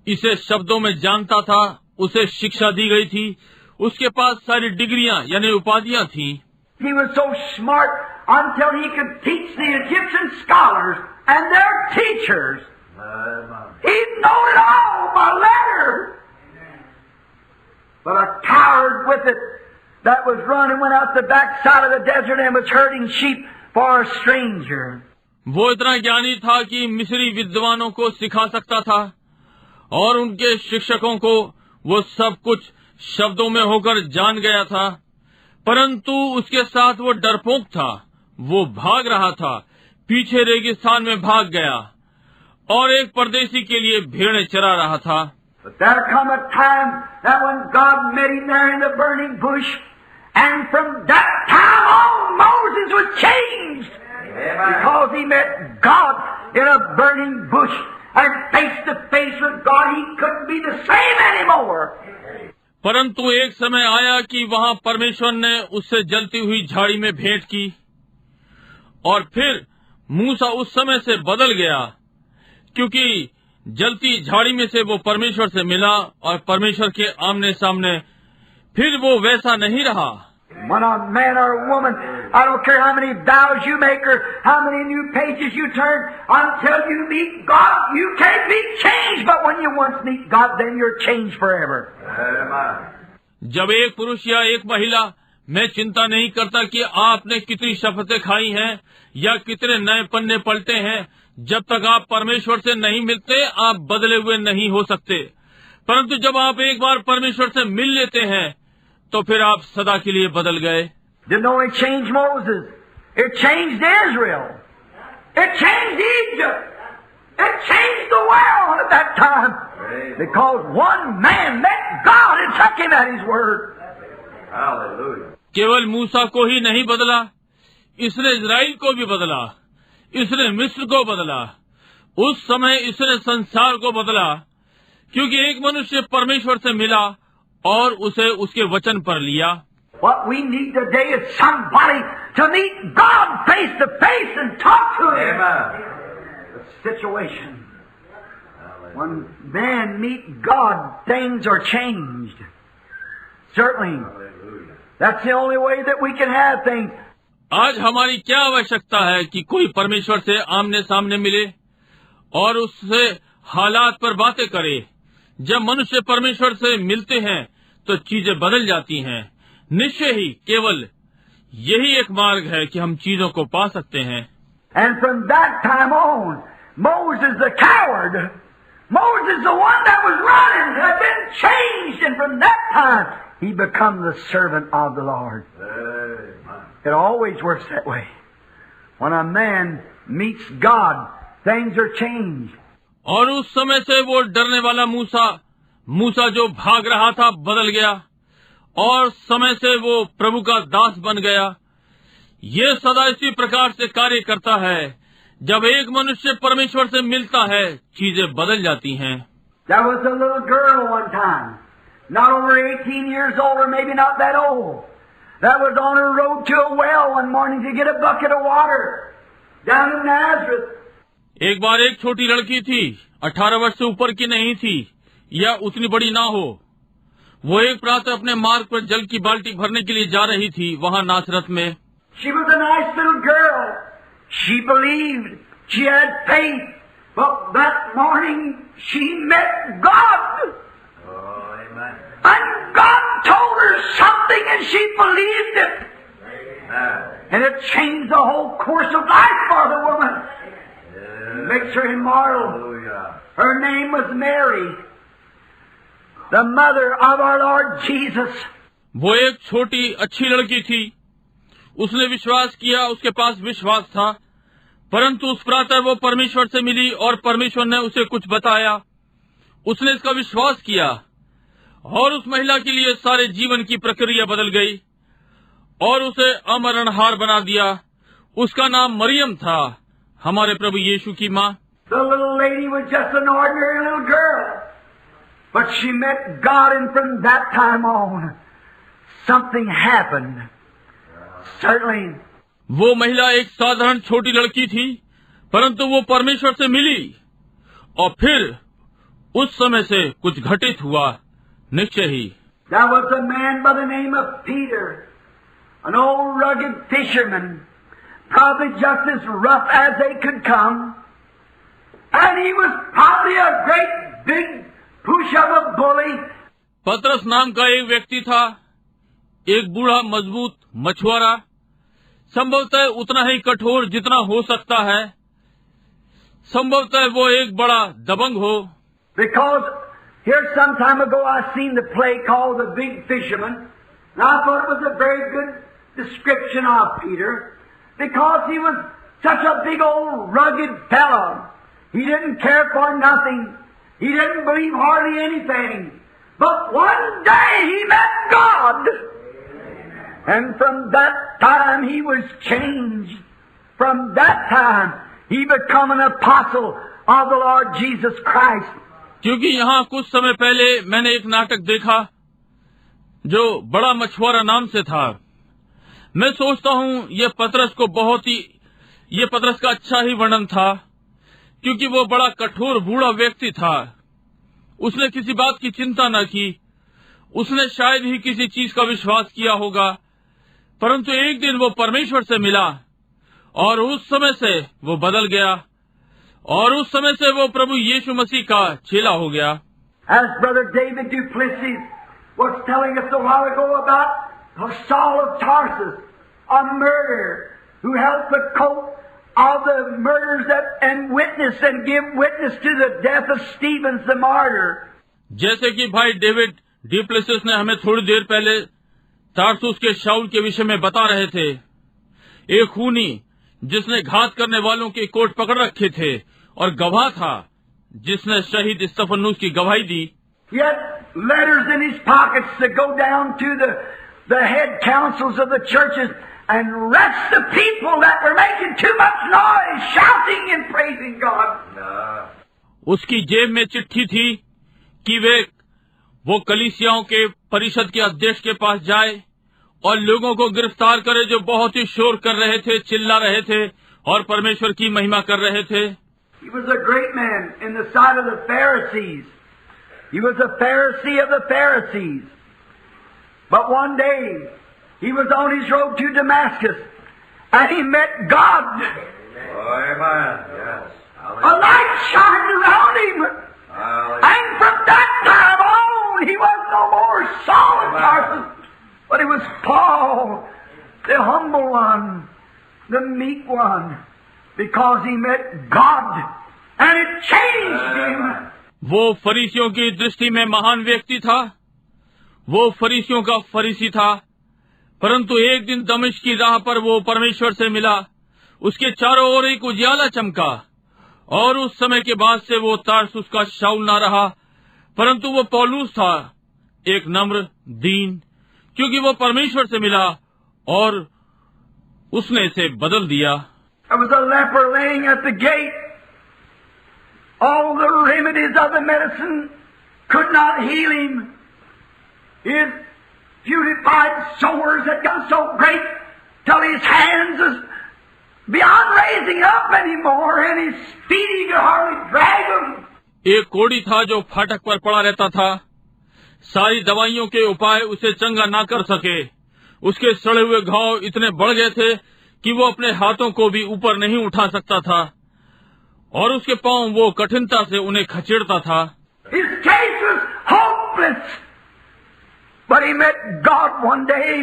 इसे शब्दों में जानता था। उसे शिक्षा दी गई थी। उसके पास सारी डिग्रियां यानी उपाधियां थी। He was so smart until he could teach the Egyptian scholars and their teachers. He knew it all by letter. But a coward with it that was running went out the backside of the desert and was herding sheep for a stranger. वो इतना ज्ञानी था कि मिस्री विद्वानों को सिखा सकता था और उनके शिक्षकों को वो सब कुछ शब्दों में होकर जान गया था, परंतु उसके साथ वो डरपोक था। वो भाग रहा था, पीछे रेगिस्तान में भाग गया और एक परदेशी के लिए भेड़ें चरा रहा था। But there come a time that when God met him there in the burning bush, and from that time on Moses was changed. Because he met God in a burning bush and face to face with God, he couldn't be the same anymore. परंतु एक समय आया कि वहां परमेश्वर ने उससे जलती हुई झाड़ी में भेंट की और फिर मूसा उस समय से बदल गया, क्योंकि जलती झाड़ी में से वो परमेश्वर से मिला और परमेश्वर के आमने सामने फिर वो वैसा नहीं रहा। When a man or a woman, I don't care how many vows you make or how many new pages you turn, until you meet God, you can't be changed. But when you once meet God, then you're changed forever. जब एक पुरुष या एक महिला, मैं चिंता नहीं करता कि आपने कितनी शपथें खाई हैं या कितने नए पन्ने पलटे हैं, जब तक आप परमेश्वर से नहीं मिलते आप बदले हुए नहीं हो सकते। परंतु जब आप एक बार परमेश्वर से मिल लेते हैं तो फिर आप सदा के लिए बदल गए। Didn't only change Moses, it changed Israel, it changed Egypt, it changed the world at that time, because one man met God and took him at his word. Hallelujah. केवल मूसा को ही नहीं बदला, इसने इजराइल को भी बदला, इसने मिस्र को बदला, उस समय इसने संसार को बदला, क्योंकि एक मनुष्य परमेश्वर से मिला और उसे उसके वचन पर लिया। What we need today is somebody to meet God face to face and talk to Him. The situation. When men meet God, things are changed. Certainly. That's the only way that we can have things. आज हमारी क्या आवश्यकता है कि कोई परमेश्वर से आमने सामने मिले और उससे हालात पर बातें करे। जब मनुष्य परमेश्वर से मिलते हैं तो चीजें बदल जाती हैं। निश्चय ही केवल यही एक मार्ग है कि हम चीजों को पा सकते हैं। And from that time on, Moses the coward, Moses the one that was running, had been changed, and from that time he become the servant of the Lord. It always works that way. When a man meets God, things are changed. और उस समय से वो डरने वाला मूसा जो भाग रहा था बदल गया, और समय से वो प्रभु का दास बन गया। ये सदा इसी प्रकार से कार्य करता है। जब एक मनुष्य परमेश्वर से मिलता है, चीजें बदल जाती हैं। There was a little girl one time, not over 18 years old, or maybe not that old, that was on her road to a well one morning to get a bucket of water down in Nazareth. एक बार एक छोटी लड़की थी, 18 वर्ष से ऊपर की नहीं थी या उतनी बड़ी ना हो। वो एक प्रातः अपने मार्ग पर जल की बाल्टी भरने के लिए जा रही थी, वहाँ नासरत में। She was a nice little girl. She believed. She had faith. But that morning she met God. Oh, amen. And God told her something and she believed it. And it changed the whole course of life for the woman. Makes her immortal. Her name was Mary, the mother of our Lord Jesus. वो एक छोटी अच्छी लड़की थी। उसने विश्वास किया, उसके पास विश्वास था, परंतु उस प्रातः वो परमेश्वर से मिली और परमेश्वर ने उसे कुछ बताया। उसने इसका विश्वास किया और उस महिला के लिए सारे जीवन की प्रक्रिया बदल गई और उसे अमरणहार बना दिया। उसका नाम मरियम था, हमारे प्रभु यीशु की माँ। The little lady was just an ordinary little girl, but she met God, and from that time on, something happened. Certainly. वो महिला एक साधारण छोटी लड़की थी, परंतु वो परमेश्वर से मिली और फिर उस समय से कुछ घटित हुआ, निश्चय ही। There was a man by the name of Peter, an old rugged fisherman, probably just as rough as they could come, and he was probably a great big push of a bully. पतरस नाम का एक व्यक्ति था, एक बूढ़ा मजबूत मछुआरा, संभवतः उतना ही कठोर जितना हो सकता है। संभवतः वो एक बड़ा दबंग हो। Because here some time ago I seen the play called The Big Fisherman, and I thought it was a very good description of Peter, because he was such a big old rugged fellow. He didn't care for nothing. He didn't believe hardly anything. But one day he met God. And from that time he was changed. From that time he became an apostle of the Lord Jesus Christ. क्योंकि यहाँ कुछ समय पहले मैंने एक नाटक देखा जो बड़ा मछुआरा नाम से था। मैं सोचता हूँ ये पतरस का अच्छा ही वर्णन था, क्योंकि वो बड़ा कठोर बूढ़ा व्यक्ति था। उसने किसी बात की चिंता न की। उसने शायद ही किसी चीज का विश्वास किया होगा, परंतु एक दिन वो परमेश्वर से मिला और उस समय से वो बदल गया और उस समय से वो प्रभु यीशु मसीह का चेला हो गया। As Brother David Duplessis was telling us a while ago about Saul of Tarsus, a murderer who helped the coat of the murders and witness and give witness to the death of Stephen the martyr. जैसे कि भाई David Du Plessis ने हमें थोड़ी देर पहले तारसुस के शाऊल के विषय में बता रहे थे, एक खूनी जिसने घात करने वालों के कोट पकड़ रखे थे और गवाह था जिसने शहीद स्तिफनुस की गवाही दी। He had letters in his pockets to go down to the head councils of the churches and arrest the people that were making too much noise, shouting and praising God. उसकी जेब में चिट्ठी थी कि वो कलीसियाओं के परिषद के अध्यक्ष के पास जाए और लोगों को गिरफ्तार करे जो बहुत ही शोर कर रहे थे, चिल्ला रहे थे और परमेश्वर की महिमा कर रहे थे। He was a great man in the sight of the Pharisees. He was a Pharisee of the Pharisees. But one day he was on his road to Damascus and he met God. Amen. Yes. A light shined around him. And from that time on, he was no more Saul of Tarsus, but he was Paul, the humble one, the meek one, because he met God, and it changed him. वो फरीसियों की दृष्टि में महान व्यक्ति था, वो फरीसियों का फरीसी था, परंतु एक दिन दमिश्क की राह पर वो परमेश्वर से मिला। उसके चारों ओर एक उजियाला चमका, और उस समय के बाद से वो तारसुस का शाऊल ना रहा, परंतु वो पौलुस था, एक नम्र दीन, क्योंकि वो परमेश्वर से मिला और उसने इसे बदल दिया। There was a leper laying at the gate. All the remedies of the medicine could not heal him. His beautified sores had got so great till his hands was beyond raising up anymore, and his feet he could hardly drag them. एक कोढ़ी था जो फाटक पर पड़ा रहता था। सारी दवाइयों के उपाय उसे चंगा ना कर सके। उसके सड़े हुए घाव इतने बढ़ गए थे कि वो अपने हाथों को भी ऊपर नहीं उठा सकता था, और उसके पांव वो कठिनता से उन्हें खचेड़ता था। His case was hopeless, but he met God one day,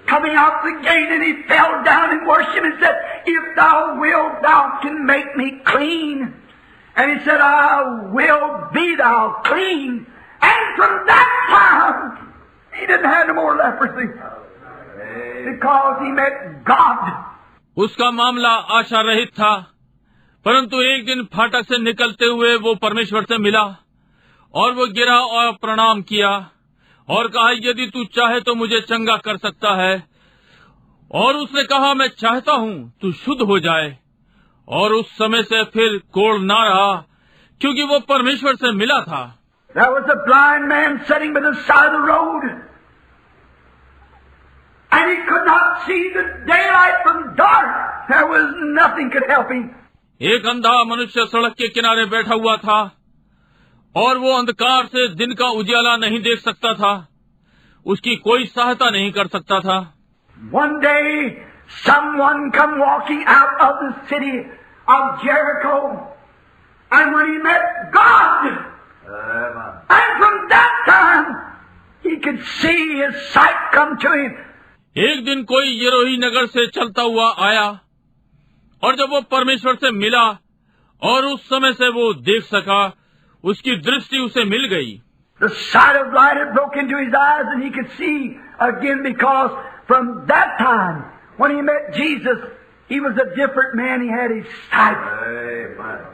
coming out the gate, and he fell down and worshipped and said, "If thou wilt, thou can make me clean." And he said, "I will be thou clean." And from that time, he didn't have no more leprosy, because he met God. उसका मामला आशा रहित था, परंतु एक दिन फाटक से निकलते हुए वो परमेश्वर से मिला, और वो गिरा और प्रणाम किया और कहा, यदि तू चाहे तो मुझे चंगा कर सकता है। और उसने कहा, मैं चाहता हूँ, तू शुद्ध हो जाए। और उस समय से फिर कोढ़ ना रहा, क्योंकि वो परमेश्वर से मिला था। There was a blind man sitting by the side of the road, and he could not see the daylight from dark. There was nothing could help him. एक अंधा मनुष्य सड़क के किनारे बैठा हुआ था, और वो अंधकार से दिन का उजियाला नहीं देख सकता था। उसकी कोई सहायता नहीं कर सकता था। One day, someone come walking out of the city of Jericho, and when he met God, and from that time, he could see his sight come to him. एक दिन कोई यरोही नगर से चलता हुआ आया, और जब वो परमेश्वर से मिला, और उस समय से वो देख सका, उसकी दृष्टि उसे मिल गई। The sight of light had broken into his eyes, and he could see again, because from that time, when he met Jesus, he was a different man. He had his sight.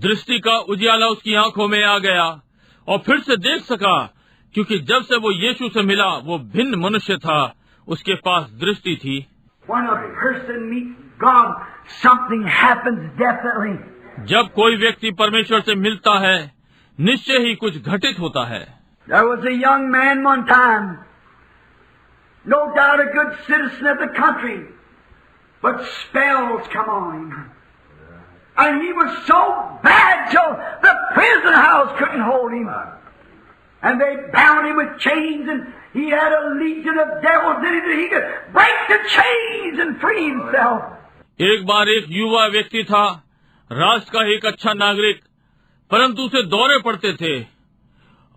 दृष्टि का उजियाला उसकी आंखों में आ गया, और फिर से देख सका, क्योंकि जब से वो यीशु से मिला, वो भिन्न मनुष्य था, उसके पास दृष्टि थी। When a person meets God, something happens definitely. जब कोई व्यक्ति परमेश्वर से मिलता है, निश्चय ही कुछ घटित होता है। There was a young man one time, no doubt a good citizen of the country, but spells come on him. And he was so bad till the prison house couldn't hold him. And they bound him with chains, and he had a legion of devils in him that he could break the chains and free himself. एक बार एक युवा व्यक्ति था, राष्ट्र का एक अच्छा नागरिक, परंतु उसे दौरे पड़ते थे,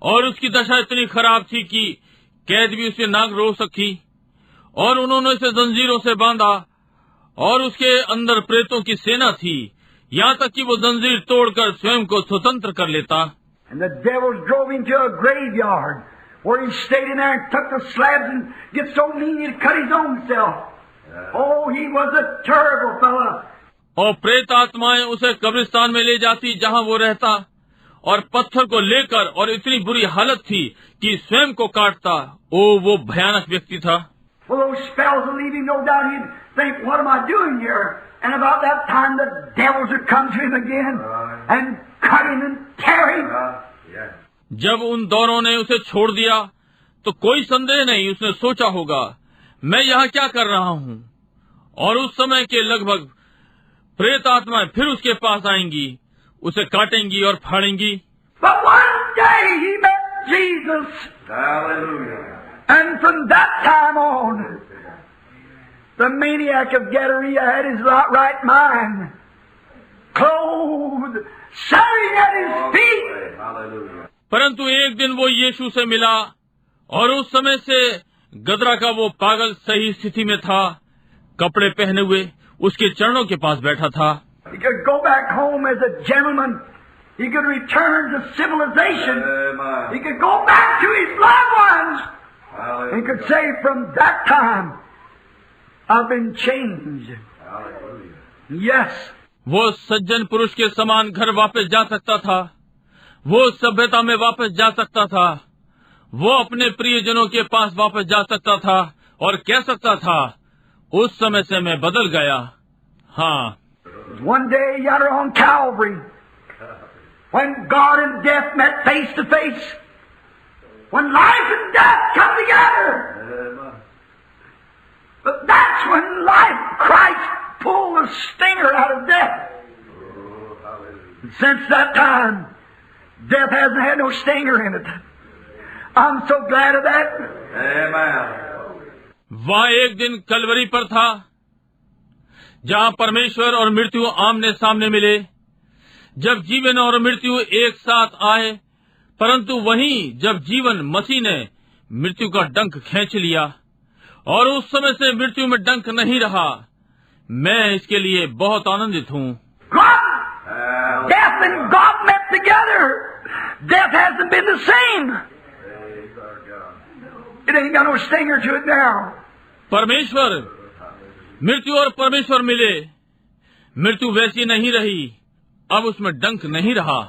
और उसकी दशा इतनी खराब थी कि कैद भी उसे ना रोक सकी, और उन्होंने उसे जंजीरों से बांधा, और उसके अंदर प्रेतों की सेना थी, यहाँ तक कि वो जंजीर तोड़कर स्वयं को स्वतंत्र कर लेता। And the devils drove him to a graveyard, where he stayed in there and took the slabs and get so mean he'd cut his own self. Oh, he was a terrible fellow. और प्रेत आत्माएं उसे कब्रिस्तान में ले जाती जहाँ वो रहता, और पत्थर को लेकर, और इतनी बुरी हालत थी कि स्वयं को काटता। ओ, वो भयानक व्यक्ति था। Well, those spells would leave him, no doubt he'd think, what am I doing here? And about that time the devils would come to him again and cut him and tear him. जब उन दौरों ने उसे छोड़ दिया, तो कोई संदेह नहीं उसने सोचा होगा, मैं यहाँ क्या कर रहा हूँ। और उस समय के लगभग प्रेत आत्माएं फिर उसके पास आएंगी, उसे काटेंगी और फाड़ेंगी। But one day he met Jesus. Hallelujah. And from that time on, the maniac of Gadara had his right mind, clothed, sitting at his feet. Hallelujah. परंतु एक दिन वो यीशु से मिला, और उस समय से गदरा का वो पागल सही स्थिति में था, कपड़े पहने हुए उसके चरणों के पास बैठा था। He could go back home as a gentleman. He could return to civilization. He could go back to his loved ones. He could say, from that time, I've been changed. Yes. वो सज्जन पुरुष के समान घर वापस जा सकता था, वो सभ्यता में वापस जा सकता था, वो अपने प्रियजनों के पास वापस जा सकता था और कह सकता था, उस समय से मैं बदल गया। हाँ, One day yonder on Calvary, when God and death met face to face, when life and death come together, but that's when life, Christ pulled the stinger out of death. And since that time, death hasn't had no stinger in it. I'm so glad of that. Amen. वह एक दिन कलवरी पर था जहाँ परमेश्वर और मृत्यु आमने सामने मिले, जब जीवन और मृत्यु एक साथ आए, परंतु वहीं जब जीवन मसीह ने मृत्यु का डंक खींच लिया और उस समय से मृत्यु में डंक नहीं रहा। मैं इसके लिए बहुत आनंदित हूँ। Death and God met together. Death hasn't been the same. It ain't got no stinger to it now. परमेश्वर, मृत्यु और परमेश्वर मिले, मृत्यु वैसी नहीं रही, अब उसमें डंक नहीं रहा।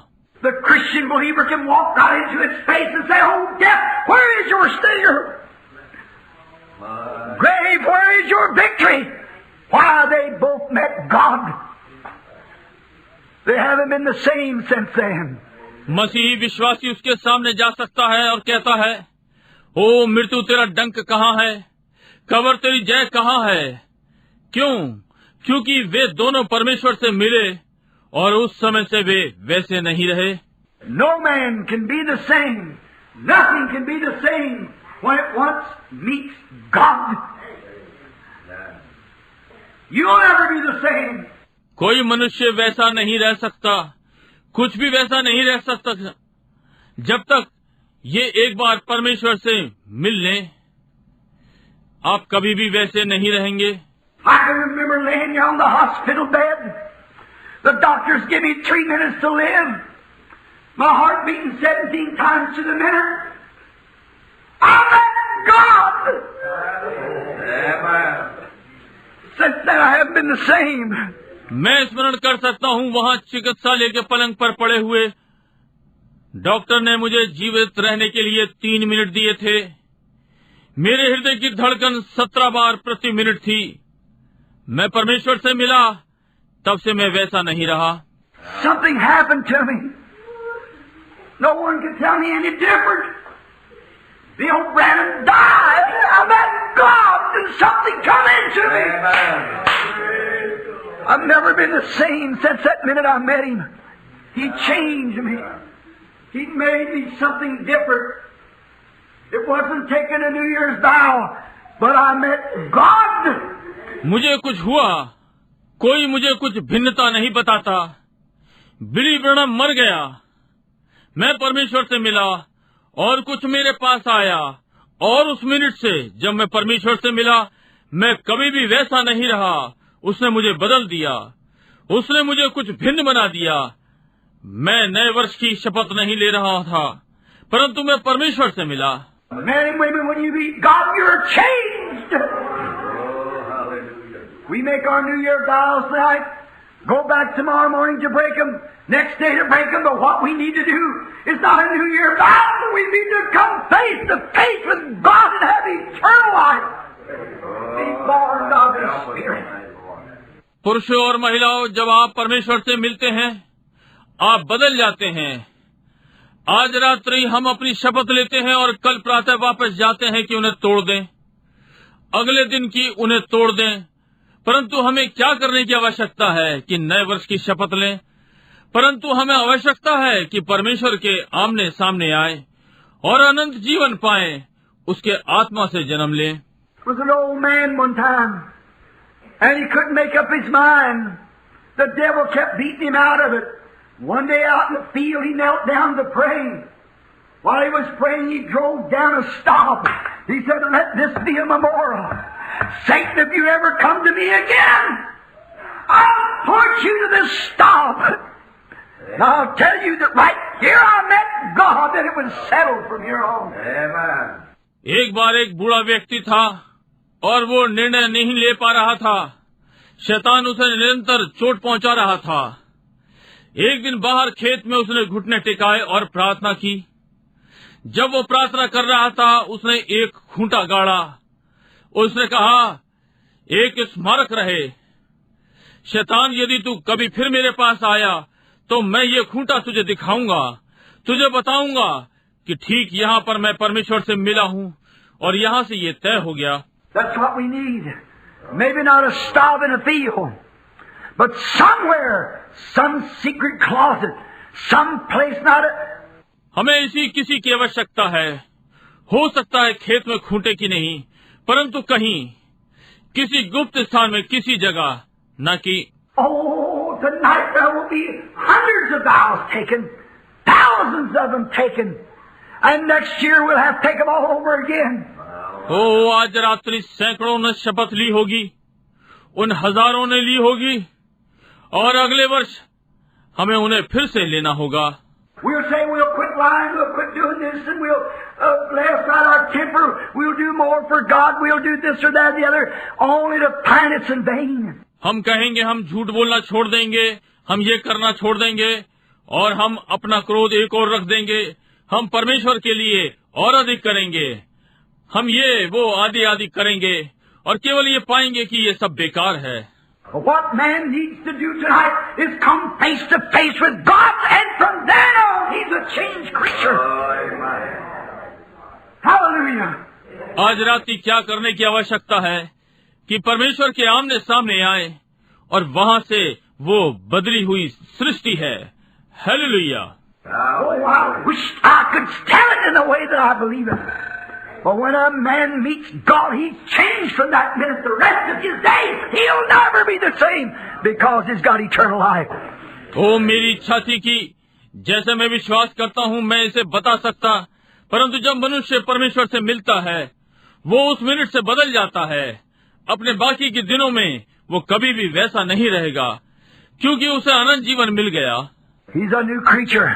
The Christian believer can walk right into its face and say, "Oh, death, where is your stinger? Grave, where is your victory?" Why, they both met God. They haven't been the same since then. मसीही विश्वासी उसके सामने जा सकता है और कहता है, ओ मृत्यु, तेरा डंक कहाँ है? कब्र, तेरी जय कहाँ है? क्यों? क्योंकि वे दोनों परमेश्वर से मिले और उस समय से वे वैसे नहीं रहे। No man can be the same. Nothing can be the same when it once meets God. You'll never be the same. कोई मनुष्य वैसा नहीं रह सकता, कुछ भी वैसा नहीं रह सकता जब तक ये एक बार परमेश्वर से मिल लें। आप कभी भी वैसे नहीं रहेंगे। I can remember laying here on the hospital bed. The doctors give me 3 minutes to live. My heart beating 17 times to the minute. I met God. Amen. Since then I haven't been the same. मैं स्मरण कर सकता हूँ वहाँ चिकित्सालय के पलंग पर पड़े हुए डॉक्टर ने मुझे जीवित रहने के लिए 3 मिनट दिए थे। मेरे हृदय की धड़कन 17 बार प्रति मिनट थी। मैं परमेश्वर से मिला, तब से मैं वैसा नहीं रहा। Something happened to me. No one can tell me any different. Bill Branham died. I met God and something come into me. I've never been the same since that minute I met him. He changed me. He made me something different. It wasn't taking a New Year's vow, but I met God. मुझे कुछ हुआ, कोई मुझे कुछ भिन्नता नहीं बताता। बिली Branham मर गया, मैं परमेश्वर से मिला और कुछ मेरे पास आया, और उस मिनट से जब मैं परमेश्वर से मिला, मैं कभी भी वैसा नहीं रहा। उसने मुझे बदल दिया, उसने मुझे कुछ भिन्न बना दिया। मैं नए वर्ष की शपथ नहीं ले रहा था, परंतु मैं परमेश्वर से मिला। Men and women, when you meet God, you're changed. We make our New Year vows tonight, go back tomorrow morning to break them, next day to break them, but what we need to do is not a New Year vow. We need to come face to face with God and have eternal life. Be born of the Spirit. पुरुषों और महिलाओं, जब आप परमेश्वर से मिलते हैं, आप बदल जाते हैं। आज रात्रि हम अपनी शपथ लेते हैं और कल प्रातः वापस जाते हैं कि उन्हें तोड़ दें, अगले दिन की उन्हें तोड़ दें। परंतु हमें क्या करने की आवश्यकता है कि नए वर्ष की शपथ लें, परंतु हमें आवश्यकता है कि परमेश्वर के आमने सामने आए और अनंत जीवन पाएं, उसके आत्मा से जन्म लें। Was an old man one time, and he couldn't make up his mind. The devil kept beating him out of it. One day out in the field, he knelt down to pray. While he was praying, he drove down a stop. He said, "Let this be a memorial. Satan, if you ever come to me again, I'll put you to this stop. And I'll tell you that right here I met God, and it was settled from here on." Amen. एक बार एक बूढ़ा व्यक्ति था और वो निर्णय नहीं ले पा रहा था शैतान उसे निरंतर चोट पहुंचा रहा था। एक दिन बाहर खेत में उसने घुटने टिकाए और प्रार्थना की। जब वो प्रार्थना कर रहा था, उसने एक खूंटा गाड़ा। उसने कहा, एक स्मारक रहे। शैतान, यदि तू कभी फिर मेरे पास आया तो मैं ये खूंटा तुझे दिखाऊंगा, तुझे बताऊंगा कि ठीक यहाँ पर मैं परमेश्वर से मिला हूँ और यहाँ से ये तय हो गया। That's what we need. Maybe not a stove in a field, but somewhere, some secret closet, some place not a... हमें इसी किसी की आवश्यकता है। हो सकता है खेत में खूंटे की नहीं, परंतु कहीं किसी गुप्त स्थान में, किसी जगह, न कि Oh, tonight there will be hundreds of vows taken, thousands of them taken, and next year we'll have to take them all over again. ओ, आज रात्रि सैकड़ों ने शपथ ली होगी, उन हजारों ने ली होगी, और अगले वर्ष हमें उन्हें फिर से लेना होगा। We'll say we'll quit lying, we'll quit doing this, and we'll lay aside our temper, we'll do more for God, we'll do this or that or the other, only to find it's in vain. हम कहेंगे हम झूठ बोलना छोड़ देंगे, हम ये करना छोड़ देंगे, और हम अपना क्रोध एक और रख देंगे। हम परमेश्वर के लिए और अधिक करेंगे, हम ये वो आदि आदि करेंगे, और केवल ये पाएंगे कि ये सब बेकार है। What man needs to do tonight is come face to face with God, and from then on he's a changed creature. Hallelujah. आज रात्रि क्या करने की आवश्यकता है कि परमेश्वर के आमने सामने आए, और वहाँ से वो बदली हुई सृष्टि है। Hallelujah. Oh, I wish I could tell it in the way that I believe it. But when a man meets God, he's changed from that minute the rest of his days. He'll never be the same because he's got eternal life. ओ, मेरी इच्छा थी कि जैसे मैं विश्वास करता हूँ मैं इसे बता सकता, परंतु जब मनुष्य परमेश्वर से मिलता है, वो उस मिनट से बदल जाता है। अपने बाकी के दिनों में वो कभी भी वैसा नहीं रहेगा, क्योंकि उसे अनंत जीवन मिल गया। He's a new creature.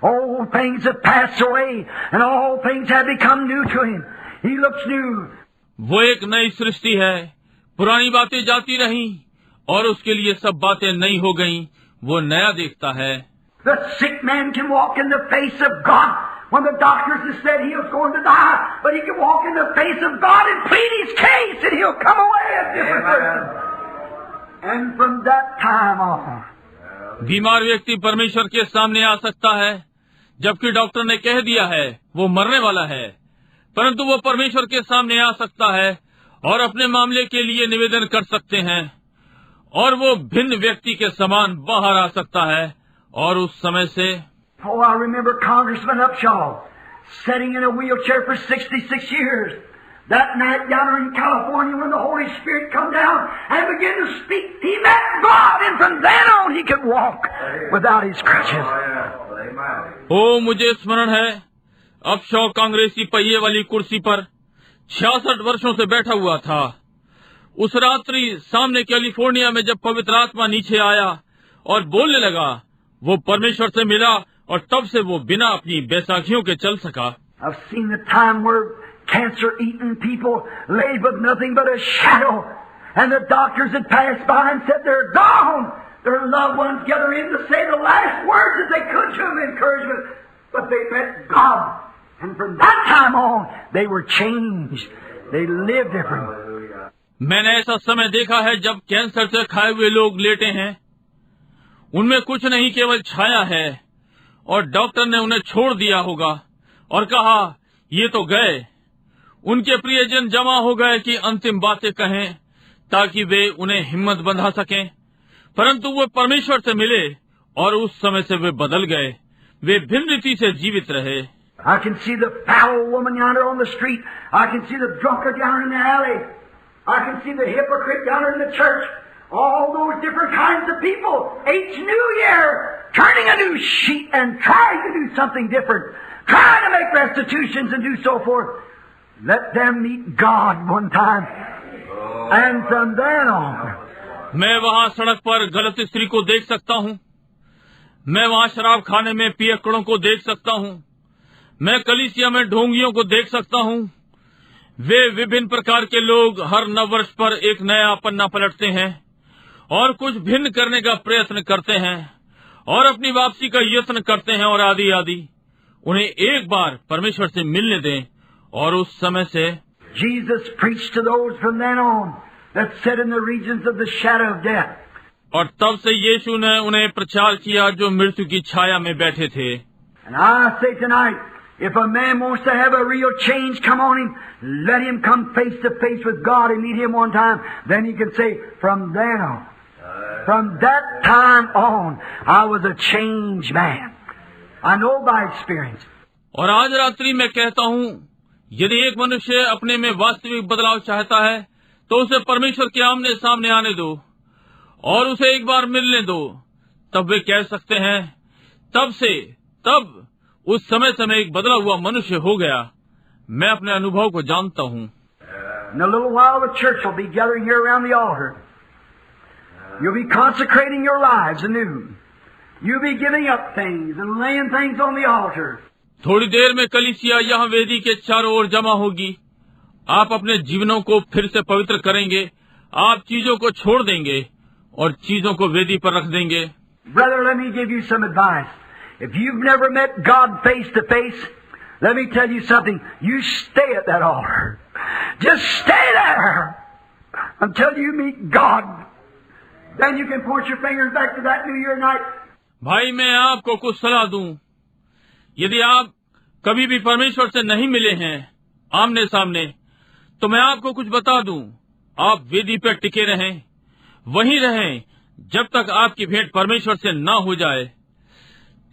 Old things have passed away, and all things have become new to him. He looks new. वो एक नई सृष्टि है, पुरानी बातें जाती रहीं और उसके लिए सब बातें नई हो गईं। वो नया देखता है। The sick man can walk in the face of God when the doctors have said he was going to die, but he can walk in the face of God and plead his case, and he'll come away a different person. And from that time on, बीमार व्यक्ति परमेश्वर के सामने आ सकता है, जबकि doctor ने कह दिया है वो मरने वाला है, परंतु वो परमेश्वर के सामने आ सकता है और अपने मामले के लिए निवेदन कर सकते हैं, और वो भिन्न व्यक्ति के समान बाहर आ सकता है। और उस समय से oh, I remember Congressman Upshaw sitting in a wheelchair for 66 years. That night down in California when the Holy Spirit come down and began to speak, he met God, and from then on he could walk without his crutches. ओ, मुझे स्मरण है, अपशॉ कांग्रेसी पहिए वाली कुर्सी पर 66 वर्षों से बैठा हुआ था। उस रात्रि सामने कैलिफोर्निया में जब पवित्र आत्मा नीचे आया और बोलने लगा, वो परमेश्वर से मिला, और तब से वो बिना अपनी बैसाखियों के चल सका। I've seen the time where cancer-eaten people lay with nothing but a shadow, and the doctors had passed by and said they're gone. Their loved ones gathered in to say the last words that they could to them, encouragement, but they met God. And from that time on, they were changed. They lived different. मैंने ऐसा समय देखा है जब cancer से खाए हुए लोग लेटे हैं, उनमें कुछ नहीं केवल छाया है, और डॉक्टर ने उन्हें छोड़ दिया होगा और कहा ये तो गए। उनके प्रियजन जमा हो गए कि अंतिम बातें कहें ताकि वे उन्हें हिम्मत बंधा सकें, परंतु वो परमेश्वर से मिले और उस समय से वे बदल गए। वे भिन्न रीति से जीवित रहे। I can see the foul woman yonder on the street. I can see the drunkard yonder in the alley. I can see the hypocrite yonder in the church. All those different kinds of people, each new year, turning a new sheet and trying to do something different, trying to make restitutions and do so forth. Let them meet God one time, and from then on. मैं वहाँ सड़क पर गलत स्त्री को देख सकता हूँ, मैं वहाँ शराब खाने में पियक्कड़ों को देख सकता हूँ, मैं कलीसिया में ढोंगियों को देख सकता हूँ। वे विभिन्न प्रकार के लोग हर नव वर्ष पर एक नया पन्ना पलटते हैं, और कुछ भिन्न करने का प्रयत्न करते हैं और अपनी वापसी का यत्न करते हैं और आदि आदि, उन्हें एक बार परमेश्वर से मिलने दें और उस समय से Jesus preached to those from then on that sat in the regions of the shadow of death. और तब से यीशु ने उन्हें प्रचार किया जो मृत्यु की छाया में बैठे थे। And I say tonight, if a man wants to have a real change come on him, let him come face to face with God and meet Him one time. Then he can say, from then on, from that time on, I was a changed man. I know by experience. और आज रात्रि मैं कहता हूँ, यदि एक मनुष्य अपने में वास्तविक बदलाव चाहता है तो उसे परमेश्वर के आमने सामने आने दो और उसे एक बार मिलने दो। तब वे कह सकते हैं, तब उस समय से मैं एक बदला हुआ मनुष्य हो गया। मैं अपने अनुभव को जानता हूँ। In a little while the church will be gathering here around the altar. You'll be consecrating your lives anew. You'll be giving up things and laying things on the altar. थोड़ी देर में कलीसिया यहाँ वेदी के चारों ओर जमा होगी। आप अपने जीवनों को फिर से पवित्र करेंगे, आप चीजों को छोड़ देंगे और चीजों को वेदी पर रख देंगे। Brother, let me give you some advice. If you've never met God face to face, let me tell you something. You stay at that altar. Just stay there until you meet God. Then you can point your fingers back to that New Year night. भाई, मैं आपको कुछ सलाह दूं। यदि आप कभी भी परमेश्वर से नहीं मिले हैं आमने सामने, तो मैं आपको कुछ बता दूं। आप वेदी पर टिके रहें, वहीं रहें जब तक आपकी भेंट परमेश्वर से ना हो जाए।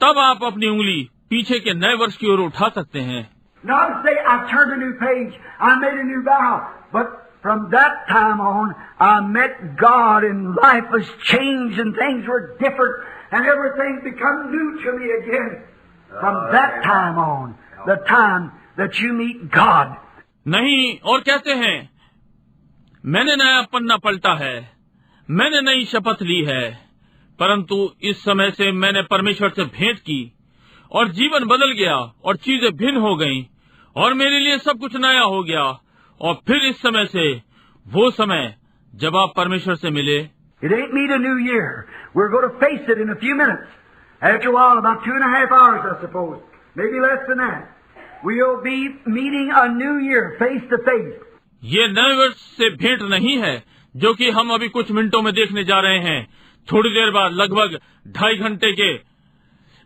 तब आप अपनी उंगली पीछे के नए वर्ष की ओर उठा सकते हैं। Not say I turned a new page, I made a new vow, but from that time on I met God and life was changed and things were different and everything become new to me again. From that time on, the time that you meet God. नहीं, और कहते हैं, मैंने नया पन्ना पलटा है, मैंने नई शपथ ली है, परंतु इस समय से मैंने परमेश्वर से भेंट की और जीवन बदल गया और चीजें भिन्न हो गईं और मेरे लिए सब कुछ नया हो गया। और फिर इस समय से वो समय जब आप परमेश्वर से मिले। It ain't meet a new year. We're going to face it in a few minutes. After a while, about 2.5 hours, I suppose, maybe less than that, we'll be meeting a new year face to face. ये नए वर्ष से भेंट नहीं है जो कि हम अभी कुछ मिनटों में देखने जा रहे हैं। थोड़ी देर बाद, लगभग 2.5 घंटे के,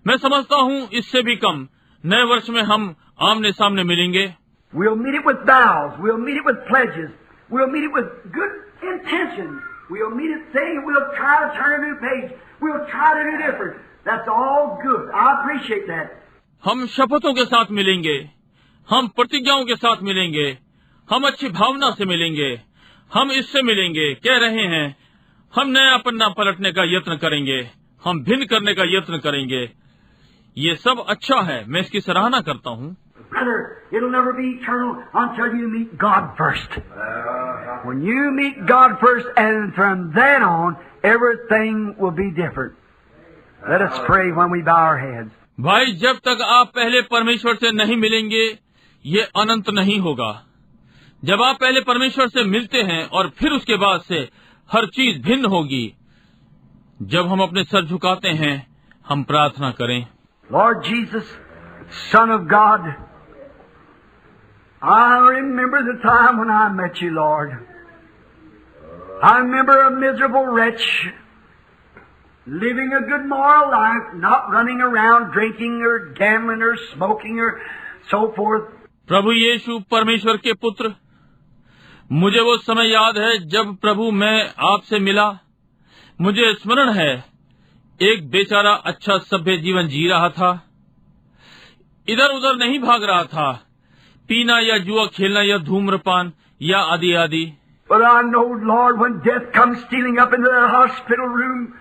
मैं समझता हूँ इससे भी कम, नए वर्ष में हम आमने सामने मिलेंगे। We'll meet it with vows. We'll meet it with pledges. We'll meet it with good intentions. We'll meet it saying we'll try to turn a new page. We'll try to do different. That's all good. I appreciate that. हम शपथों के साथ मिलेंगे, हम प्रतिज्ञाओं के साथ मिलेंगे, हम अच्छी भावना से मिलेंगे, हम इससे मिलेंगे, कह रहे हैं, हम नया पन्ना पलटने का यत्न करेंगे, हम भिन्न करने का यत्न करेंगे। ये सब अच्छा है, मैं इसकी सराहना करता हूँ। Brother, it'll never be eternal until you meet God first. When you meet God first, and from then on, everything will be different. Let us pray when we bow our heads. भाई, जब तक आप पहले परमेश्वर से नहीं मिलेंगे, ये अनंत नहीं होगा। जब आप पहले परमेश्वर से मिलते हैं और फिर उसके बाद से हर चीज भिन्न होगी। जब हम अपने सर झुकाते हैं, हम प्रार्थना करें। Lord Jesus, Son of God, I remember the time when I met you, Lord. I remember a miserable wretch, living a good moral life, not running around drinking or gambling or smoking or so forth. प्रभु यीशु परमेश्वर के पुत्र, मुझे वो समय याद है जब प्रभु मैं आपसे मिला। मुझे स्मरण है, एक बेचारा अच्छा सभ्य जीवन जी रहा था, इधर उधर नहीं भाग रहा था, पीना या जुआ खेलना या धूम्रपान या आदि आदि। But I know, Lord, when death comes stealing up into that hospital room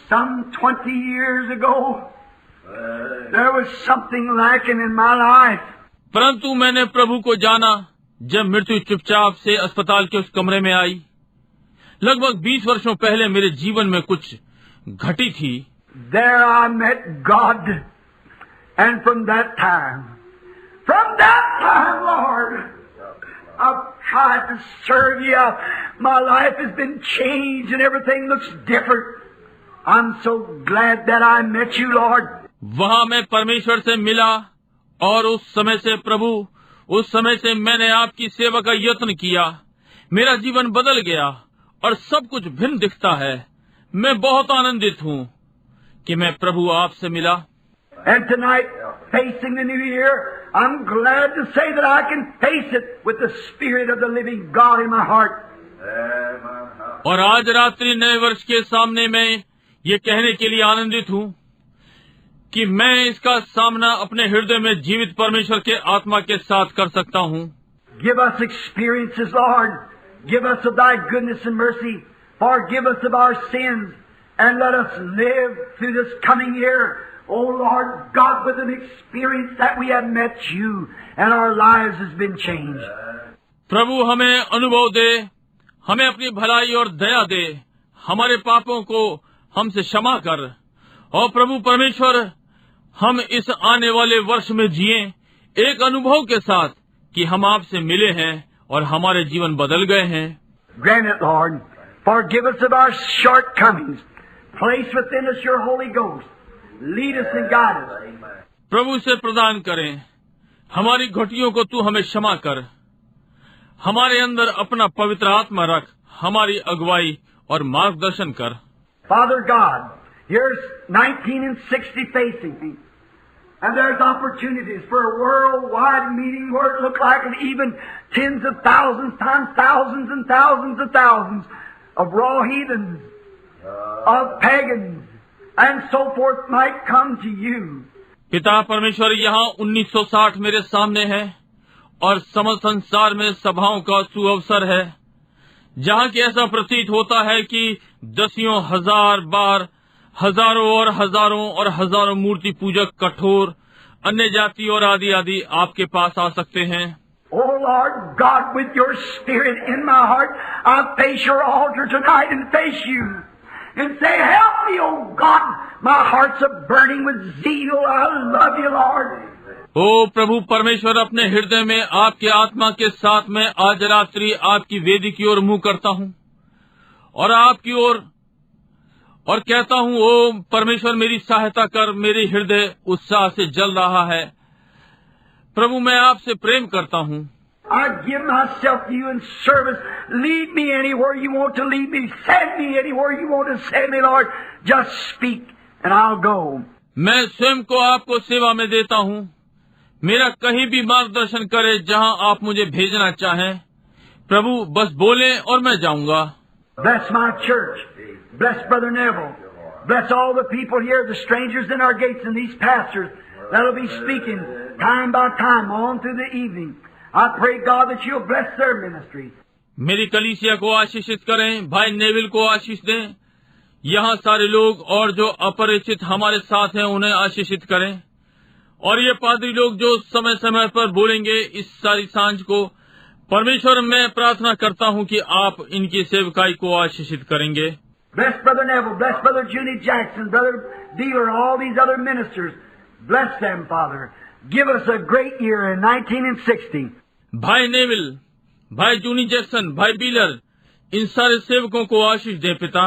some 20 years ago, there was something lacking in my life. परंतु मैंने प्रभु को जाना जब मृत्यु चुपचाप से अस्पताल के उस कमरे में आई। लगभग 20 वर्षों पहले मेरे जीवन में कुछ घटी थी। There I met God, and from that time, Lord, I've tried to serve you. I've My life has been changed and everything looks different. I'm so glad that I met you, Lord. वहाँ मैं परमेश्वर से मिला और उस समय से प्रभु, उस समय से मैंने आपकी सेवा का यत्न किया। मेरा जीवन बदल गया और सब कुछ भिन्न दिखता है। मैं बहुत आनंदित हूँ कि मैं प्रभु आपसे मिला। And tonight, facing the new year, I'm glad to say that I can face it with the Spirit of the living God in my heart. और आज रात्रि नए वर्ष के सामने मैं ये कहने के लिए आनंदित हूँ कि मैं इसका सामना अपने हृदय में जीवित परमेश्वर के आत्मा के साथ कर सकता हूँ। Give us experiences, Lord. Give us of Thy goodness and mercy. Forgive us of our sins, and let us live through this coming year, oh Lord God, with an experience that we have met You and our lives has been changed. प्रभु हमें अनुभव दे, हमें अपनी भलाई और दया दे, हमारे पापों को हमसे क्षमा कर। और प्रभु परमेश्वर, हम इस आने वाले वर्ष में जिए एक अनुभव के साथ कि हम आपसे मिले हैं और हमारे जीवन बदल गए हैं। Grant it, Lord. Forgive us of our shortcomings. Place within us Your Holy Ghost. Lead us and guide us. प्रभु से प्रदान करें, हमारी घटियों को तू हमें क्षमा कर, हमारे अंदर अपना पवित्र आत्मा रख, हमारी अगुवाई और मार्गदर्शन कर। Father God, here's 19 and 60 facing me. And there's opportunities for a worldwide meeting where it looked like even tens of thousands times thousands and thousands of thousands of raw heathens, of pagans, and so forth might come to You. पिता परमेश्वर, यहाँ 1960 मेरे सामने है और समस्त संसार में सभाओं का सुअवसर है, जहाँ की ऐसा प्रतीत होता है कि दसियों हजार बार हजारों और हजारों मूर्ति पूजक, कठोर, अन्य जाति और आदि आदि आपके पास आ सकते हैं। Oh Lord God, with Your Spirit in my heart, I face Your altar tonight and face You and say, help me, oh God, my heart's a burning with zeal. I love You, Lord. ओ प्रभु परमेश्वर, अपने हृदय में आपके आत्मा के साथ मैं आज रात्रि आपकी वेदी की ओर मुंह करता हूँ और आपकी ओर और कहता हूँ, ओ परमेश्वर मेरी सहायता कर, मेरी हृदय उत्साह से जल रहा है। प्रभु मैं आपसे प्रेम करता हूँ। I give myself to You in service. Lead me anywhere You want to lead me. Send me anywhere You want to send me, Lord. Just speak and I'll go. मैं स्वयं को आपको सेवा में देता हूँ। मेरा कहीं भी मार्गदर्शन करे जहाँ आप मुझे भेजना चाहें। प्रभु बस बोलें और मैं जाऊँगा। Bless my church. Bless Brother Neville. Bless all the people here, the strangers in our gates, and these pastors that'll be speaking time by time on through the evening. I pray, God, that You'll bless their ministry. मेरी कलीसिया को आशीषित करें, भाई Neville को आशीष दें, यहाँ सारे लोग और जो अपरिचित हमारे साथ हैं उन्हें आशीषित करें, और ये पादरी लोग जो समय समय पर बोलेंगे इस सारी सांझ को। परमेश्वर, मैं प्रार्थना करता हूँ कि आप इनकी सेवकाई को आशीषित करेंगे। Bless Brother Neville. Bless Brother Junie Jackson, Brother Dealer, all these other ministers. Bless them, Father. Give us a great year in 19 and 60. भाई नेविल, भाई जूनी जैक्सन, भाई बीलर, इन सारे सेवकों को आशीष दें पिता।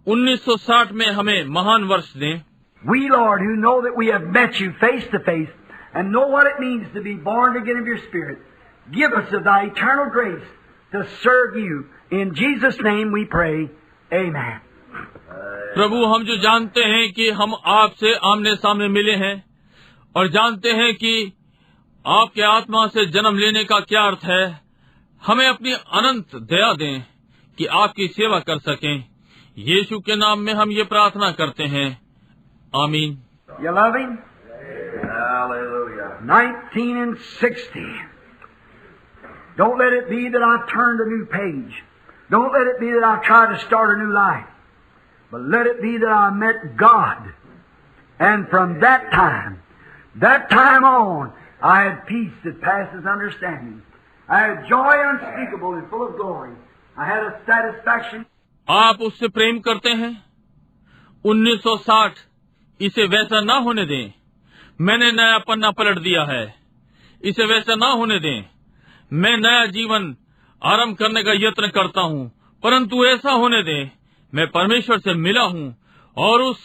1960 में हमें महान वर्ष दें। We, Lord, who know that we have met You face to face and know what it means to be born again of Your Spirit, give us of Thy eternal grace to serve You. In Jesus' name we pray. Amen. प्रभु, हम जो जानते हैं कि हम आपसे आमने सामने मिले हैं और जानते हैं कि आपके आत्मा से जन्म लेने का क्या अर्थ है, हमें अपनी अनंत दया दें कि आपकी सेवा कर सकें। यीशु के नाम में हम ये प्रार्थना करते हैं, आमीन। You love Him? Hallelujah. 19 and 60. Don't let it be that I turned a new page. Don't let it be that I tried to start a new life. But let it be that I met God. And from that time on, I had peace that passes understanding. I had joy unspeakable and full of glory. I had a satisfaction. आप उससे प्रेम करते हैं। 1960, इसे वैसा ना होने दें। मैंने नया पन्ना पलट दिया है, इसे वैसा ना होने दें। मैं नया जीवन आरंभ करने का यत्न करता हूँ परंतु ऐसा होने दें, मैं परमेश्वर से मिला हूँ और उस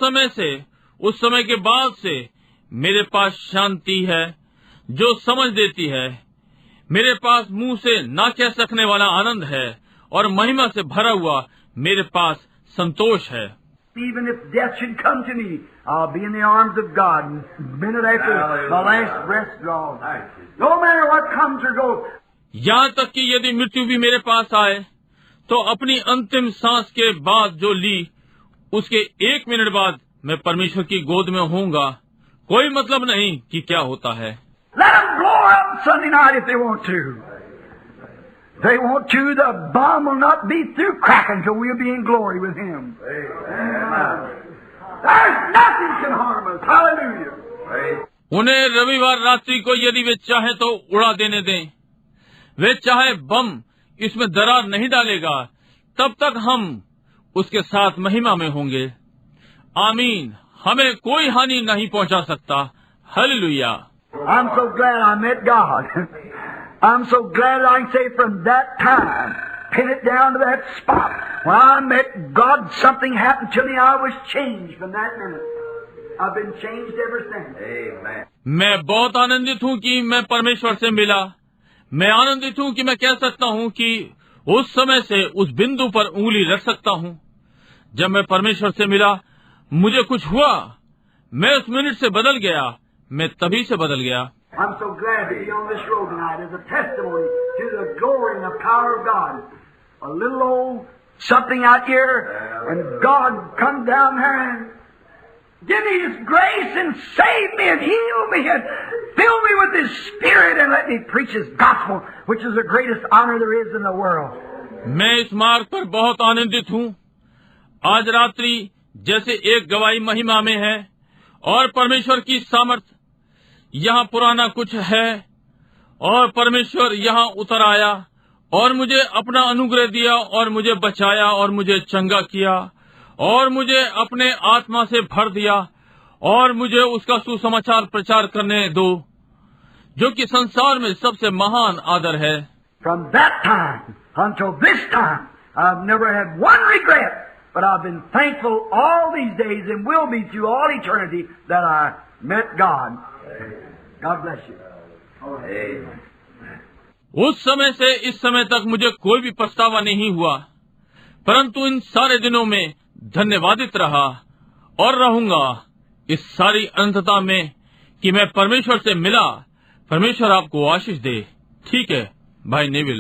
समय के बाद से मेरे पास शांति है जो समझ देती है। मेरे पास मुंह से ना कह सकने वाला आनंद है और महिमा से भरा हुआ मेरे पास संतोष है। Even if death should come to me, I'll be in the arms of God. Minute after my last breath drawn. No matter what comes or goes. यहाँ तक कि यदि मृत्यु भी मेरे पास आए, तो अपनी अंतिम सांस के बाद जो ली, उसके 1 मिनट बाद मैं परमेश्वर की गोद में होऊंगा। कोई मतलब नहीं कि क्या होता है। Let them blow up Sunday night if they want to. They want to, the bomb will not be through cracking till we'll be in glory with Him. Amen. There's nothing can harm us. Hallelujah. उन्हें रविवार रात्रि को यदि वे चाहे तो उड़ा देने दें। वे चाहे बम इसमें दरार नहीं डालेगा, तब तक हम उसके साथ महिमा में होंगे। आमीन। हमें कोई हानि नहीं पहुंचा सकता। Hallelujah. I'm so glad I met God. I'm so glad I can say from that time, pin it down to that spot. When I met God, something happened to me. I was changed from that minute. I've been changed ever since. Amen. मैं बहुत आनंदित हूँ कि मैं परमेश्वर से मिला। मैं आनंदित हूँ कि मैं कह सकता हूँ कि उस समय से उस बिंदु पर उंगली रख सकता हूँ। जब मैं परमेश्वर से मिला, मुझे कुछ हुआ। मैं उस मिनट से बदल गया। मैं तभी से बदल गया। I'm so glad to be on this road tonight as a testimony to the glory and the power of God. A little old something out here, and God come down here and give me His grace and save me and heal me and fill me with His Spirit and let me preach His gospel, which is the greatest honor there is in the world. मैं इस मार्ग पर बहुत आनंदित हूँ। आज रात्रि जैसे एक गवाही महिमा में है और परमेश्वर की सामर्थ यहाँ पुराना कुछ है और परमेश्वर यहाँ उतर आया और मुझे अपना अनुग्रह दिया और मुझे बचाया और मुझे चंगा किया और मुझे अपने आत्मा से भर दिया और मुझे उसका सुसमाचार प्रचार करने दो, जो कि संसार में सबसे महान आदर है। From that time until this time, I've never had one regret, but I've been thankful all these days and will be through all eternity that I met God. God bless you. Amen. उस समय से इस समय तक मुझे कोई भी पछतावा नहीं हुआ, परंतु इन सारे दिनों में धन्यवादित रहा और रहूंगा इस सारी अनंतता में कि मैं परमेश्वर से मिला। परमेश्वर आपको आशीष दे। ठीक है भाई नेविल।